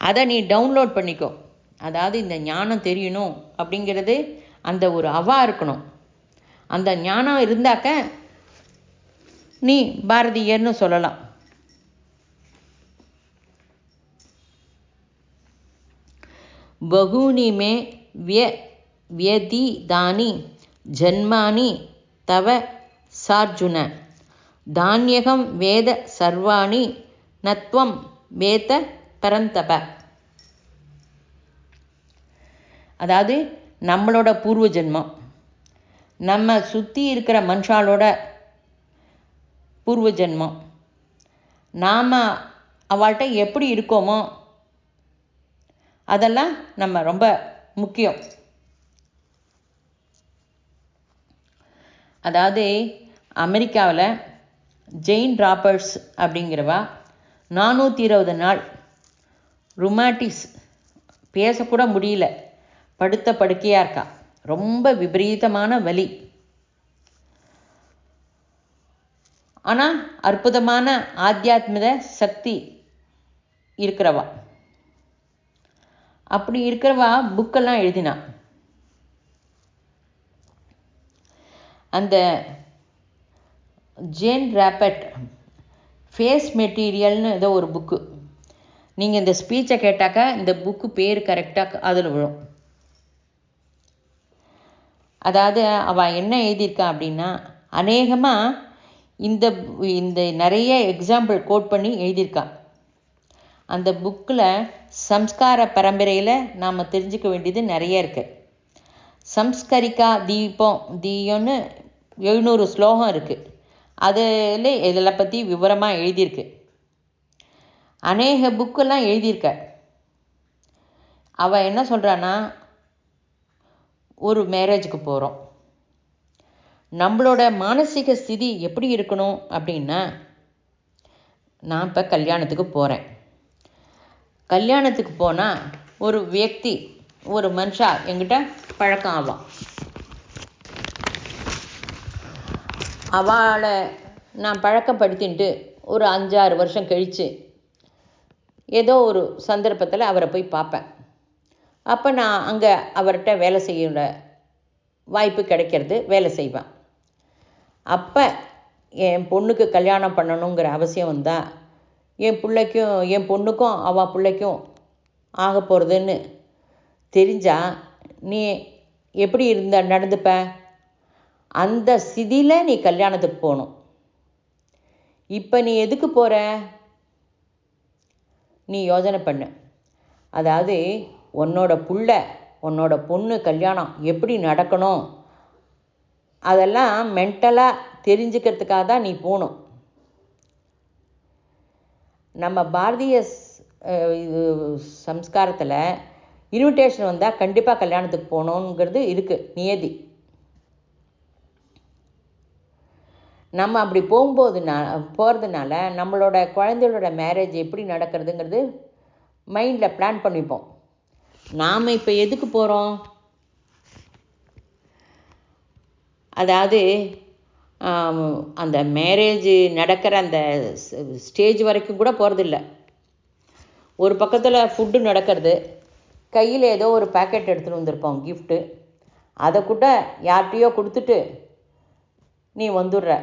Speaker 1: அதை நீ டவுன்லோட் பண்ணிக்கோ. அதாவது இந்த ஞானம் தெரியணும் அப்படிங்கிறது அந்த ஒரு அவா இருக்கணும். அந்த ஞானம் இருந்தாக்க நீ பாரதியர்னு சொல்லலாம். பகூனி மே வியதீதானி ஜன்மானி தவ சார்ஜுன தானியகம் வேத சர்வாணி நத்வம் வேத பரந்தப. அதாவது நம்மளோட பூர்வ ஜென்மம், நம்ம சுற்றி இருக்கிற மனுஷாலோட பூர்வ ஜென்மம், நாம் அவள்கிட்ட எப்படி இருக்கோமோ அதெல்லாம் நம்ம ரொம்ப முக்கியம். அதாவது அமெரிக்காவில் ஜெயின் ராபர்ட்ஸ் அப்படிங்கிறவா 420 நாள் ருமாட்டிஸ், பேசக்கூட முடியல, படுத்த படுக்கையாக இருக்கா. ரொம்ப விபரீதமான வலி. ஆனால் அற்புதமான ஆத்தியாத்மிக சக்தி இருக்கிறவா. அப்படி இருக்கிறவா புக்கெல்லாம் எழுதினா. அந்த ஜேன் ராபர்ட் ஃபேஸ் மெட்டீரியல்னு ஏதோ ஒரு புக்கு. நீங்கள் இந்த ஸ்பீச்சை கேட்டாக்கா இந்த புக்கு பேர் கரெக்டாக அதில் விழும். அதாவது அவள் என்ன எழுதியிருக்கா அப்படின்னா, அநேகமாக இந்த நிறைய எக்ஸாம்பிள் கோட் பண்ணி எழுதியிருக்கா. அந்த புக்கில் சம்ஸ்கார பரம்பரையில் நாம் தெரிஞ்சுக்க வேண்டியது நிறைய இருக்குது. சம்ஸ்கரிக்கா தீயம்னு 700 ஸ்லோகம் இருக்குது. அதில் இதில் பற்றி விவரமாக எழுதியிருக்கு. அநேக புக்கெல்லாம் எழுதியிருக்க. அவள் என்ன சொல்கிறான்னா, ஒரு மேரேஜுக்கு போகிறோம், நம்மளோட மானசீக ஸ்திதி எப்படி இருக்கணும் அப்படின்னா, நான் இப்போ கல்யாணத்துக்கு போகிறேன். கல்யாணத்துக்கு போனால் ஒரு வியக்தி, ஒரு மனுஷா என்கிட்ட பழக்கம் ஆவான். அவளை நான் பழக்கப்படுத்தின்ட்டு ஒரு 5-6 வருஷம் கழித்து ஏதோ ஒரு சந்தர்ப்பத்தில் அவரை போய் பார்ப்பேன். அப்போ நான் அங்கே அவர்கிட்ட வேலை செய்ய வாய்ப்பு கிடைக்கிறது, வேலை செய்வேன். அப்போ என் பொண்ணுக்கு கல்யாணம் பண்ணணுங்கிற அவசியம் வந்தால் என் பொண்ணுக்கும் அவள் பிள்ளைக்கும் ஆக போகிறதுன்னு தெரிஞ்சால் நீ எப்படி நடந்துப்ப? அந்த ஸ்திதியில் நீ கல்யாணத்துக்கு போகணும். இப்போ நீ எதுக்கு போகிற? நீ யோசனை பண்ணு. அதாவது உன்னோட பொண்ணு கல்யாணம் எப்படி நடக்கணும் அதெல்லாம் மென்டலாக தெரிஞ்சுக்கிறதுக்காக தான் நீ போகணும். நம்ம பாரதிய சம்ஸ்காரத்தில் இன்விடேஷன் வந்தால் கண்டிப்பாக கல்யாணத்துக்கு போகணுங்கிறது இருக்குது, நியதி. நம்ம அப்படி போகிறதுனால நம்மளோட குழந்தைகளோட மேரேஜ் எப்படி நடக்கிறதுங்கிறது மைண்டில் பிளான் பண்ணிப்போம். நாம் இப்போ எதுக்கு போகிறோம்? அதாவது அந்த மேரேஜ் நடக்கிற அந்த ஸ்டேஜ் வரைக்கும் கூட போகிறதில்ல. ஒரு பக்கத்தில் ஃபுட்டு நடக்கிறது, கையில் ஏதோ ஒரு பேக்கெட் எடுத்துகிட்டு வந்திருப்போம் கிஃப்ட்டு, அதை கூட யார்கிட்டையோ கொடுத்துட்டு நீ வந்துடுற.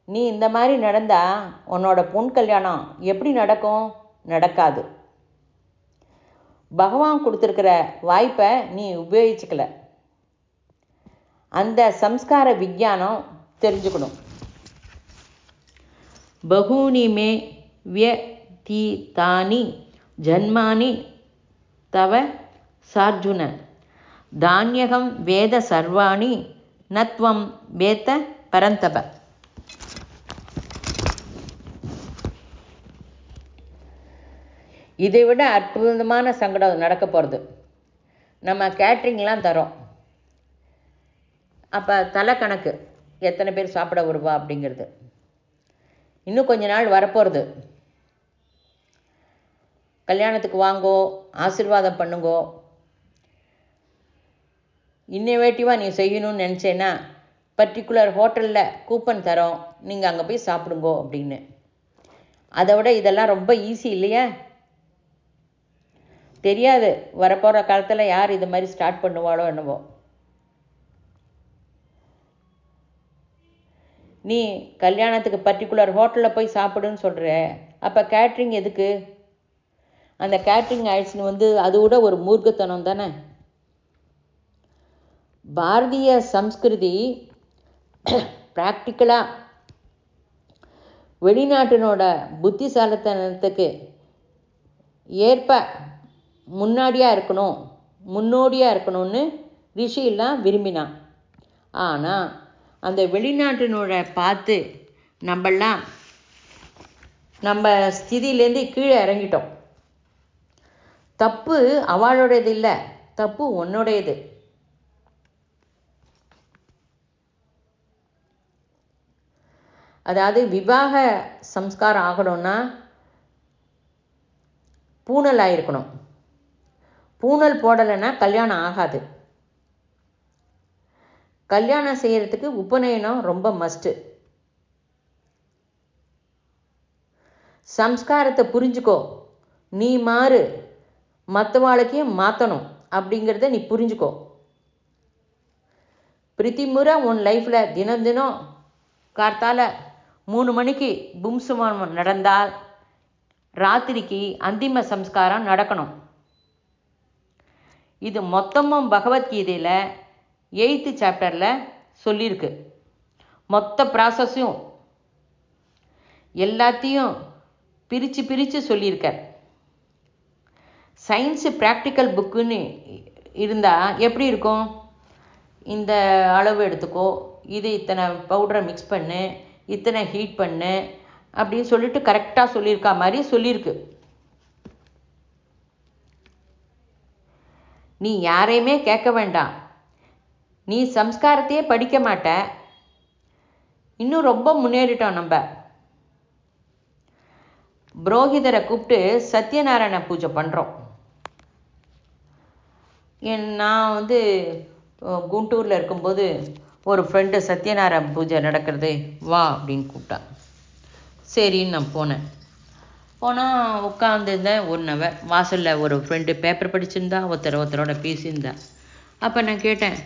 Speaker 1: நீ இந்த மாதிரி நடந்தால் உன்னோட பொன் கல்யாணம் எப்படி நடக்கும்? நடக்காது. பகவான் கொடுத்துருக்கிற வாய்ப்பை நீ உபயோகிச்சுக்கல. அந்த சம்ஸ்கார விஞ்ஞானம் தெரிஞ்சுக்கணும். பகூனி மே தானி ஜன்மானி தவ சார்ஜுன தானியகம் வேத சர்வாணி நத்வம் வேத பரந்தப. இதை விட அற்புதமான சங்கடம் நடக்க போகிறது. நம்ம கேட்ரிங்லாம் தரோம். அப்போ தலை கணக்கு எத்தனை பேர் சாப்பிட வருவா அப்படிங்கிறது. இன்னும் கொஞ்ச நாள் வரப்போகிறது. கல்யாணத்துக்கு வாங்கோ, ஆசீர்வாதம் பண்ணுங்கோ. இன்னோவேட்டிவாக நீ செய்யணும்னு நினச்சேன்னா பர்டிகுலர் ஹோட்டலில் கூப்பன் தரோம், நீங்கள் அங்கே போய் சாப்பிடுங்கோ அப்படின்னு. அதை விட இதெல்லாம் ரொம்ப ஈஸி இல்லையா? தெரியாது வரப்போகிற காலத்தில் யார் இது மாதிரி ஸ்டார்ட் பண்ணுவாளோ என்னவோ. நீ கல்யாணத்துக்கு பர்டிகுலர் ஹோட்டலில் போய் சாப்பிடுன்னு சொல்கிற, அப்போ கேட்ரிங் எதுக்கு? அந்த கேட்ரிங் ஆயிடுச்சுன்னு அது விட ஒரு மூர்க்கத்தனம் தானே. பாரதிய சம்ஸ்கிருதி ப்ராக்டிக்கலாக வெளிநாட்டினோட புத்திசாலித்தனத்துக்கு ஏற்ப முன்னோடியாக இருக்கணும்னு ரிஷியெல்லாம் விரும்பினான். ஆனால் அந்த வெளிநாட்டினோட பார்த்து நம்ம ஸ்திதியிலேருந்து கீழே இறங்கிட்டோம். தப்பு அவளுடையது இல்லை, தப்பு உன்னுடையது. அதாவது விவாக சம்ஸ்காரம் ஆகணும்னா பூணல் ஆயிருக்கணும். பூணல் போடலைன்னா கல்யாணம் ஆகாது. கல்யாணம் செய்யறதுக்கு உபநயனம் ரொம்ப மஸ்ட்டு. சம்ஸ்காரத்தை புரிஞ்சுக்கோ. நீ மாறு, மற்றவாளுக்கையும் மாற்றணும் அப்படிங்கிறத நீ புரிஞ்சுக்கோ. பிரதிமுறை உன் லைஃப்பில் தினம் தினம் கார்த்தால 3 மணிக்கு பும்சுமம் நடந்தால் ராத்திரிக்கு அந்திம சம்ஸ்காரம் நடக்கணும். இது மொத்தமும் பகவத்கீதையில் 8th சாப்டரில் சொல்லியிருக்கு. மொத்த ப்ராசஸையும் எல்லாத்தையும் பிரித்து சொல்லியிருக்கார். சயின்ஸு ப்ராக்டிக்கல் புக்குன்னு இருந்தால் எப்படி இருக்கும்? இந்த அளவு எடுத்துக்கோ, இது இத்தனை பவுடரை மிக்ஸ் பண்ணு, இத்தனை ஹீட் பண்ணு அப்படின்னு சொல்லிட்டு கரெக்டாக சொல்லியிருக்கா மாதிரி சொல்லியிருக்கு. நீ யாரையுமே கேட்க வேண்டாம். நீ சம்ஸ்காரத்தையே படிக்க மாட்ட. இன்னும் ரொம்ப முன்னேறிட்டோம் நம்ம. புரோகிதரை கூப்பிட்டு சத்யநாராயண பூஜை பண்ணுறோம். நான் குண்டூரில் இருக்கும்போது ஒரு ஃப்ரெண்டு சத்யநாராயண பூஜை நடக்கிறது வா அப்படின்னு கூப்பிட்டான். சரின்னு நான் போனால் உட்காந்துருந்தேன் 1 hour. வாசலில் ஒரு ஃப்ரெண்டு பேப்பர் படிச்சிருந்தா, ஒருத்தரோட பேசியிருந்தா. அப்போ நான் கேட்டேன்,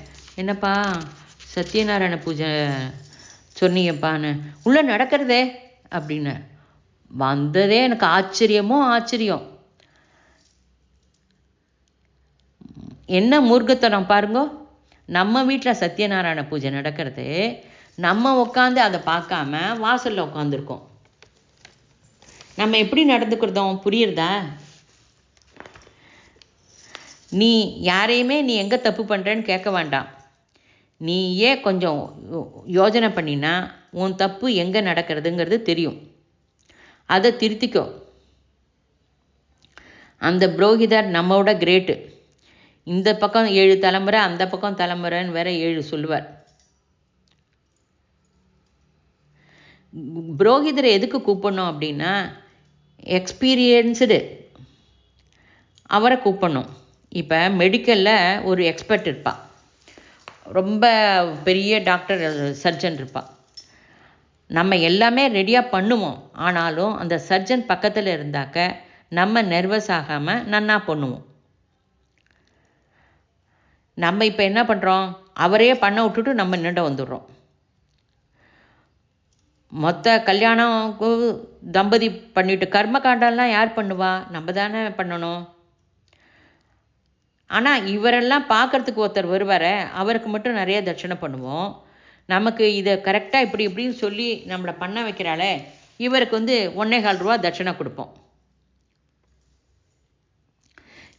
Speaker 1: என்னப்பா சத்யநாராயண பூஜை சொன்னீங்கப்பான்னு. உள்ளே நடக்கிறதே அப்படின்னு. வந்ததே எனக்கு ஆச்சரியம். என்ன மூர்க்கத்தனம் பாருங்க. நம்ம வீட்டில் சத்யநாராயண பூஜை நடக்கிறது, நம்ம உட்காந்து அதை பார்க்காம வாசலில் உட்காந்துருக்கோம். நம்ம எப்படி நடந்துக்கிறதோம் புரியுறதா? நீ யாரையுமே நீ எங்கே தப்பு பண்ணுறேன்னு கேட்க வேண்டாம். நீயே கொஞ்சம் யோஜனை பண்ணினா உன் தப்பு எங்கே நடக்கிறதுங்கிறது தெரியும். அதை திருத்திக்கோ. அந்த புரோகிதர் நம்மளோட கிரேட்டு. இந்த பக்கம் 7 தலைமுறை, அந்த பக்கம் தலைமுறைன்னு வேற 7 சொல்லுவார். புரோகிதரை எதுக்கு கூப்பிடணும் அப்படின்னா, எக்ஸ்பீரியன்ஸ்டு அவரை கூப்பிடணும். இப்போ மெடிக்கலில் ஒரு எக்ஸ்பர்ட் இருப்பாள், ரொம்ப பெரிய டாக்டர் சர்ஜன் இருப்பாள். நம்ம எல்லாமே ரெடியாக பண்ணுவோம். ஆனாலும் அந்த சர்ஜன் பக்கத்தில் இருந்தாக்க நம்ம நர்வஸ் ஆகாமல் நன்னா பண்ணுவோம். நம்ம இப்போ என்ன பண்ணுறோம்? அவரையே பண்ண விட்டுட்டு நம்ம நின்று வந்துடுறோம். மொத்த கல்யாணம் தம்பதி பண்ணிட்டு கர்மகாண்டெல்லாம் யார் பண்ணுவா? நம்ம தானே பண்ணணும். ஆனால் இவரெல்லாம் பார்க்குறதுக்கு ஒருத்தர் வருவார், அவருக்கு மட்டும் நிறைய தட்சணை பண்ணுவோம். நமக்கு இதை கரெக்டாக இப்படின்னு சொல்லி நம்மளை பண்ண வைக்கிறாளே, இவருக்கு 1.25 ரூபா தட்சணை கொடுப்போம்.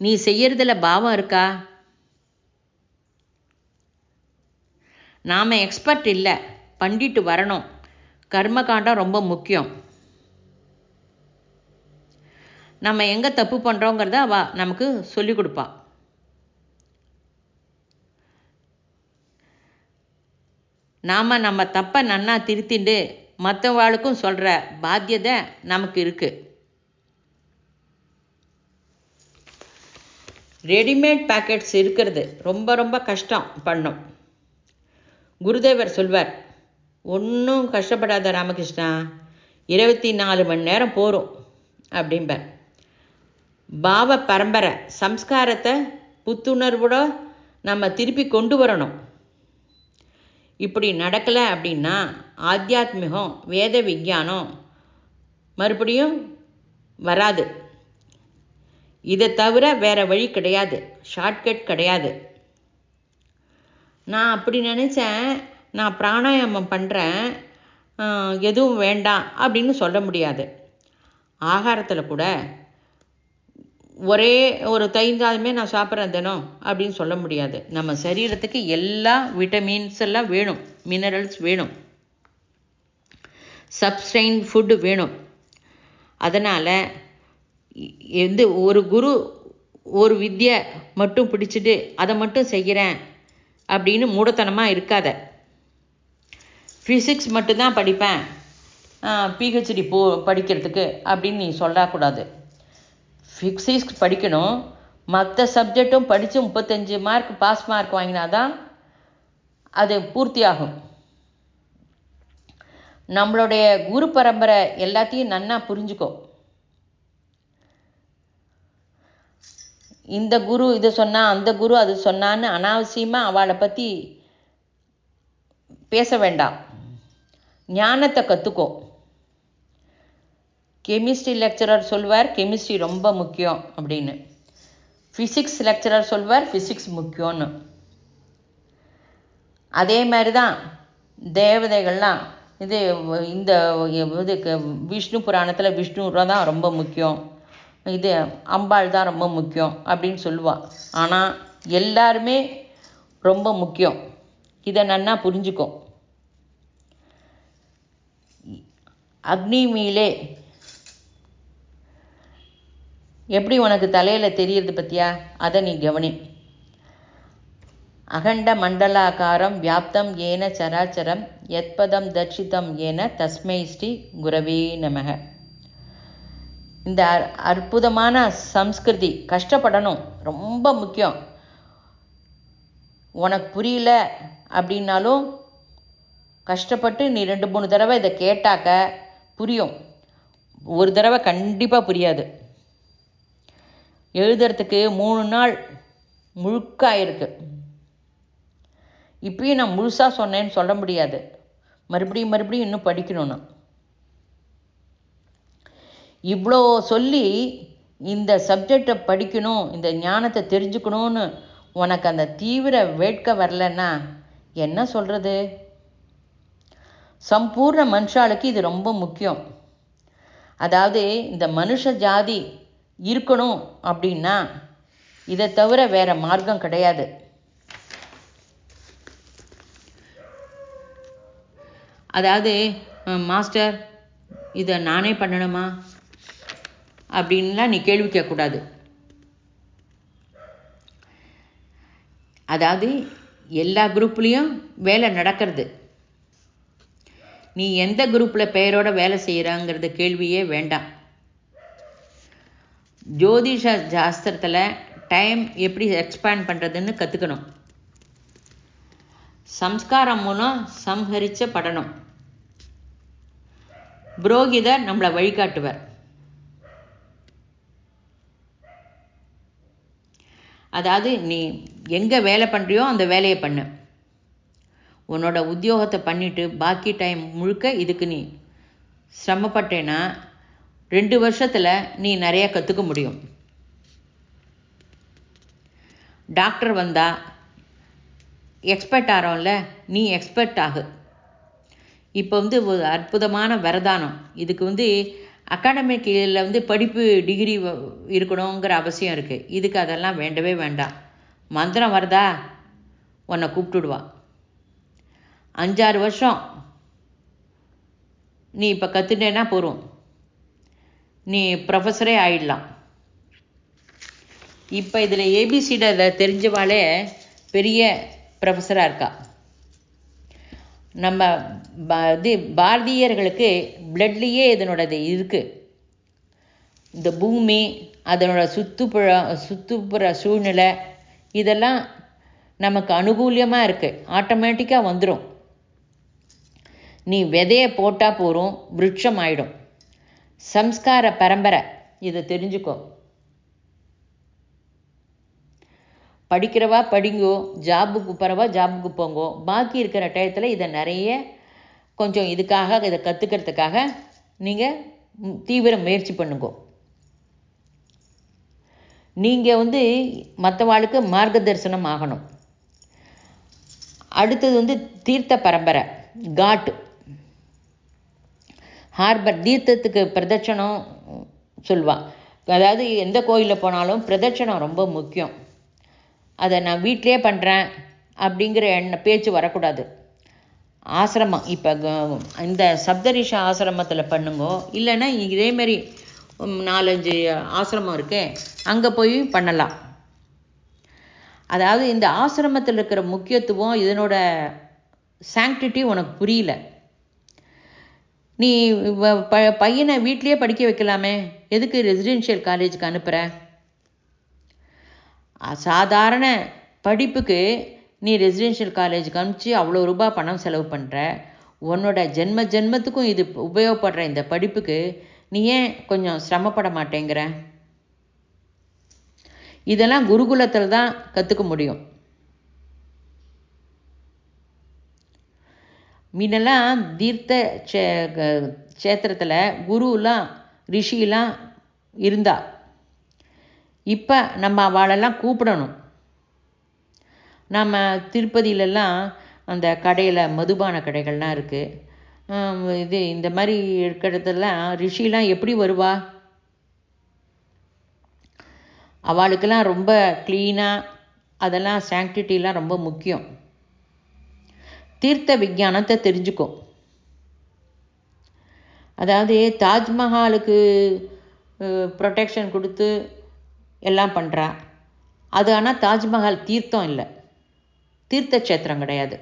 Speaker 1: நீ செய்யறதுல பாவம் இருக்கா? நாம் எக்ஸ்பர்ட் இல்லை, பண்ணிட்டு வரணும். கர்மகாண்டம் ரொம்ப முக்கியம். நம்ம எங்கே தப்பு பண்ணுறோங்கிறத அவள் நமக்கு சொல்லிக் கொடுப்பா. நாம் நம்ம தப்பை நன்னா திருத்திண்டு மற்றவாளுக்கும் சொல்கிற பாத்தியதை நமக்கு இருக்குது. ரெடிமேட் பேக்கெட்ஸ் இருக்கிறது ரொம்ப ரொம்ப கஷ்டம் பண்ணும். குருதேவர் சொல்வார், ஒன்றும் கஷ்டப்படாத ராமகிருஷ்ணா, 24 மணி நேரம் போகும் அப்படிம்பார். பாவ பரம்பரை சம்ஸ்காரத்தை புத்துணர்வோட நம்ம திருப்பி கொண்டு வரணும். இப்படி நடக்கலை அப்படின்னா ஆத்தியாத்மிகம் வேத விஞ்ஞானம் மறுபடியும் வராது. இதை தவிர வேறு வழி கிடையாது, ஷார்ட்கட் கிடையாது. நான் அப்படி நினச்சேன், நான் பிராணாயாமம் பண்ணுறேன், எதுவும் வேண்டாம் அப்படின்னு சொல்ல முடியாது. ஆகாரத்தில் கூட ஒரே ஒரு தைந்தாலுமே நான் சாப்பிட்றேன் தினம் அப்படின்னு சொல்ல முடியாது. நம்ம சரீரத்துக்கு எல்லா விட்டமின்ஸ் எல்லாம் வேணும், மினரல்ஸ் வேணும், சப்ஸ்டைன் ஃபுட்டு வேணும். அதனால் ஒரு குரு ஒரு வித்தியை மட்டும் பிடிச்சிட்டு அதை மட்டும் செய்கிறேன் அப்படின்னு மூடத்தனமாக இருக்காத. ஃபிசிக்ஸ் மட்டும்தான் படிப்பேன், பிஹெச்டி படிக்கிறதுக்கு அப்படின்னு நீ சொல்லக்கூடாது. ஃபிசிக்ஸ் படிக்கணும், மற்ற சப்ஜெக்டும் படித்து 35 மார்க் பாஸ் மார்க் வாங்கினாதான் அது பூர்த்தியாகும். நம்மளுடைய குரு பரம்பரை எல்லாத்தையும் நன்னா புரிஞ்சுக்கோ. இந்த குரு இது சொன்னா, அந்த குரு அது சொன்னான்னு அனாவசியமாக அவளை பற்றி பேச வேண்டாம். ஞானத்தை கற்றுக்கோ. கெமிஸ்ட்ரி லெக்சரர் சொல்வார் கெமிஸ்ட்ரி ரொம்ப முக்கியம் அப்படின்னு, ஃபிசிக்ஸ் லெக்சரர் சொல்வார் ஃபிசிக்ஸ் முக்கியம்னு. அதே மாதிரி தான் தேவதைகள்லாம் இந்த இதுக்கு விஷ்ணு புராணத்தில் விஷ்ணு தான் ரொம்ப முக்கியம், இது அம்பாள் தான் ரொம்ப முக்கியம் அப்படின்னு சொல்லுவாள். ஆனால் எல்லாருமே ரொம்ப முக்கியம், இதை நன்னா புரிஞ்சுக்கோ. அக்னி மீலே எப்படி உனக்கு தலையில் தெரியறது பற்றியா, அதை நீ கவனி. அகண்ட மண்டலாக்காரம் வியாப்தம் ஏன சராச்சரம் யத்பதம் தர்ஷிதம் ஏன தஸ்மை ஸ்ரீ குரவே நமக. இந்த அற்புதமான சம்ஸ்கிருதி கஷ்டப்படணும், ரொம்ப முக்கியம். உனக்கு புரியல அப்படின்னாலும் கஷ்டப்பட்டு நீ 2-3 தடவை இதை கேட்டாக்க புரியும். ஒரு தடவை கண்டிப்பாக புரியாது. எழுதுறதுக்கு 3 நாள் முழுக்க ஆயிருக்கு. இப்பயும் நான் முழுசாக சொன்னேன்னு சொல்ல முடியாது, மறுபடியும் இன்னும் படிக்கணும்னா. இவ்வளோ சொல்லி இந்த சப்ஜெக்டை படிக்கணும், இந்த ஞானத்தை தெரிஞ்சுக்கணும்னு உனக்கு அந்த தீவிர வேட்கை வரலன்னா என்ன சொல்கிறது? சம்பூர்ண மனுஷாளுக்கு இது ரொம்ப முக்கியம். அதாவது இந்த மனுஷ ஜாதி இருக்கணும் அப்படின்னா இதை தவிர வேறு மார்க்கம் கிடையாது. அதாவது மாஸ்டர் இதை நானே பண்ணணுமா அப்படின்லாம் நீ கேள்வி கேட்கக்கூடாது. அதாவது எல்லா குரூப்லேயும் வேலை நடக்கிறது, நீ எந்த குரூப்பில் பெயரோட வேலை செய்கிறாங்கிறது கேள்வியே வேண்டாம். ஜோதிஷ சாஸ்திரத்தில் டைம் எப்படி எக்ஸ்பேண்ட் பண்ணுறதுன்னு கற்றுக்கணும். சம்ஸ்காரம் மூலம் சம்ஹரிச்ச படணும். புரோகிதர் நம்மளை வழிகாட்டுவர். அதாவது நீ எங்கே வேலை பண்ணுறியோ அந்த வேலையை பண்ணு. உன்னோட உத்தியோகத்தை பண்ணிவிட்டு பாக்கி டைம் முழுக்க இதுக்கு நீ சிரமப்பட்டேன்னா 2 வருஷத்தில் நீ நிறையா கற்றுக்க முடியும். டாக்டர் வந்தால் எக்ஸ்பர்ட் ஆகிறோம்ல, நீ எக்ஸ்பர்ட் ஆகு. இப்போ ஒரு அற்புதமான வரதானம். இதுக்கு அகாடமிக்கில் படிப்பு டிகிரி இருக்கணுங்கிற அவசியம் இருக்குது. இதுக்கு அதெல்லாம் வேண்டவே வேண்டாம். மந்திரம் வருதா உன்னை கூப்பிட்டுடுவா. 5-6 வருஷம் நீ இப்போ கற்றுட்டேன்னா போகிறோம், நீ ப்ரொஃபஸரே ஆயிடலாம். இப்போ இதில் ஏபிசிட தெரிஞ்சவாளே பெரிய ப்ரொஃபஸராக இருக்கா. நம்ம பாரதியர்களுக்கு பிளட்லேயே இதனோடது இருக்குது. இந்த பூமி, அதனோட சுற்றுப்புற சூழ்நிலை இதெல்லாம் நமக்கு அனுகூலியமாக இருக்குது. ஆட்டோமேட்டிக்காக வந்துடும். நீ விதையை போட்டால் போகிறோம், விருட்சம் ஆயிடும். சம்ஸ்கார பரம்பரை, இதை தெரிஞ்சுக்கோ. படிக்கிறவா படிங்கோ, ஜாபுக்கு போகிறவா ஜாபுக்கு போங்கோ. பாக்கி இருக்கிற டயத்தில் இதை நிறைய கொஞ்சம் இதுக்காக இதை கற்றுக்கிறதுக்காக நீங்கள் தீவிர முயற்சி பண்ணுங்கோ. நீங்கள் மற்றவாளுக்கு மார்க்கதர்சனம் ஆகணும். அடுத்தது தீர்த்த பரம்பரை, காட் ஹார்பர். தீர்த்தத்துக்கு பிரதட்சணம் சொல்லுவாள். அதாவது எந்த கோயிலில் போனாலும் பிரதட்சணம் ரொம்ப முக்கியம். அதை நான் வீட்டிலே பண்ணுறேன் அப்படிங்கிற பேச்சு வரக்கூடாது. ஆசிரமம், இப்போ இந்த சப்தரிஷ ஆசிரமத்தில் பண்ணுங்கோ, இல்லைன்னா இதேமாரி 4-5 ஆசிரமம் இருக்கே, அங்கே போய் பண்ணலாம். அதாவது இந்த ஆசிரமத்தில் இருக்கிற முக்கியத்துவம், இதனோட சாங்டிட்டி உனக்கு புரியல. நீ பையனை வீட்லேயே படிக்க வைக்கலாமே, எதுக்கு ரெசிடென்ஷியல் காலேஜுக்கு அனுப்புகிற? சாதாரண படிப்புக்கு நீ ரெசிடென்ஷியல் காலேஜுக்கு அனுப்பிச்சு அவ்வளோ ரூபாய் பணம் செலவு பண்ணுற. உன்னோட ஜென்மத்துக்கும் இது உபயோகப்படுற இந்த படிப்புக்கு நீ ஏன் கொஞ்சம் சிரமப்பட மாட்டேங்கிற? இதெல்லாம் குருகுலத்தில் தான் கற்றுக்க முடியும். முன்னெல்லாம் தீர்த்த க்ஷேத்திரத்தில் குருலாம் ரிஷிலாம் இருந்தா. இப்போ நம்ம அவளெல்லாம் கூப்பிடணும். நம்ம திருப்பதியிலலாம் அந்த கடையில் மதுபான கடைகள்லாம் இருக்குது. இந்த மாதிரி இருக்கிறதெல்லாம் ரிஷிலாம் எப்படி வருவா? அவளுக்கெல்லாம் ரொம்ப க்ளீனாக, அதெல்லாம் சாங்டிட்டிலாம் ரொம்ப முக்கியம். தீர்த்த விஞ்ஞானத்தை தெரிஞ்சுக்கோ. அதாவது தாஜ்மஹாலுக்கு ப்ரொடெக்ஷன் கொடுத்து எல்லாம் பண்ணுறா. அது ஆனால் தாஜ்மஹால் தீர்த்தம் இல்லை, தீர்த்த க்ஷேத்திரம் கிடையாது.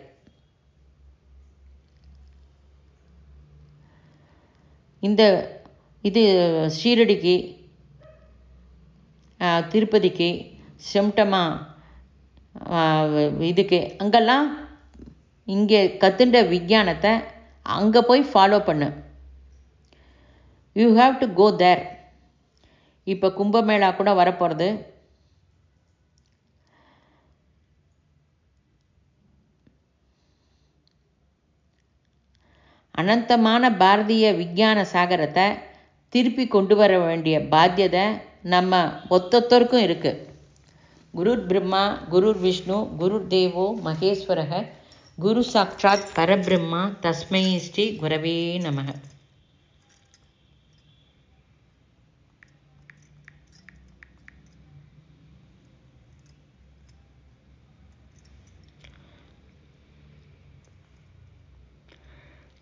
Speaker 1: இது ஷீரடிக்கு, திருப்பதிக்கு, செம்டமா இதுக்கு அங்கெல்லாம் இங்கே கற்றுண்ட விஞ்ஞானத்தை அங்கே போய் ஃபாலோ பண்ணு. யூ ஹாவ் டு கோ தேர். இப்போ கும்பமேளா கூட வரப்போகிறது. அனந்தமான பாரதிய விஞ்ஞான சாகரத்தை திருப்பி கொண்டு வர வேண்டிய பாத்தியதை நம்ம ஒத்தொத்தருக்கும் இருக்குது. குருர் பிரம்மா குருர் விஷ்ணு குருர் தேவோ மகேஸ்வரக குரு சாட்சாத் பரபிரம்மா தஸ்மை ஸ்ரீ குரவே நமக.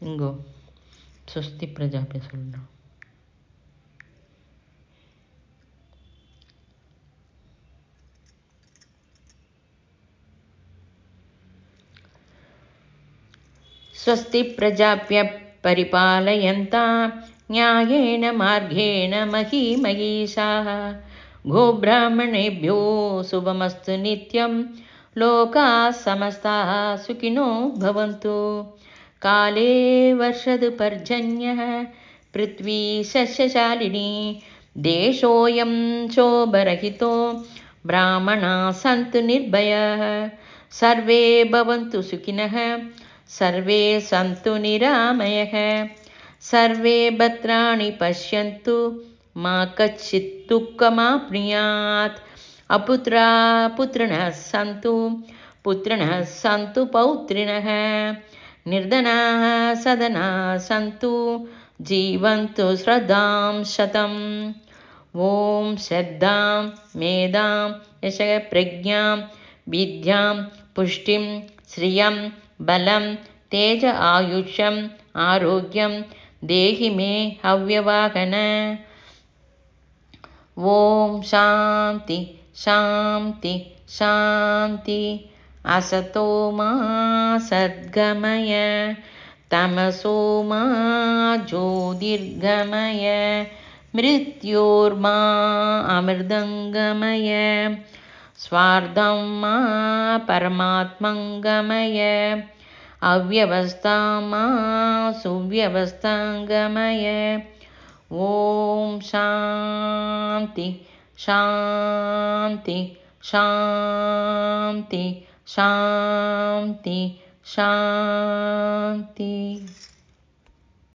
Speaker 1: இங்கோ ஸ்வஸ்தி பிரஜாபதி சொல்கிறோம். स्वस्ति प्रजाप्य परिपालयन्तां न्यायेन मार्गेण महीमहीषाः गोब्राह्मणेभ्यो शुभमस्तु नित्यं लोकाः समस्ताः सुखिनो भवन्तु। काले वर्षतु पर्जन्यः पृथ्वी सस्यशालिनी देशोऽयं शोभरहितो ब्राह्मणाः सन्तु निर्भयाः सर्वे भवन्तु सुखिनः सर्वे सन्तु निरामयः सर्वे भद्राणि पश्यन्तु मा कश्चित् दुःखमाप्नुयात् अपुत्रा पुत्रिणः सन्तु पौत्रिणः निर्धनाः सधनाः सन्तु जीवन्तु श्रद्धां शतम्। ॐ श्रद्धां मेधां यशप्रज्ञां विद्यां पुष्टिं श्रियं बलं तेज आयुष्यम् आरोग्यं देहि मे हव्यवाहन। ॐ शान्ति शान्ति शान्ति। असतो मा सद्गमय तमसो मा ज्योतिर्गमय मृत्योर्मा अमृतङ्गमय स्वार्धं मा परमात्मङ्गमय अव्यवस्था मा सुव्यवस्थाङ्गमय। ॐ शान्ति शान्ति शान्ति शान्ति शान्ति।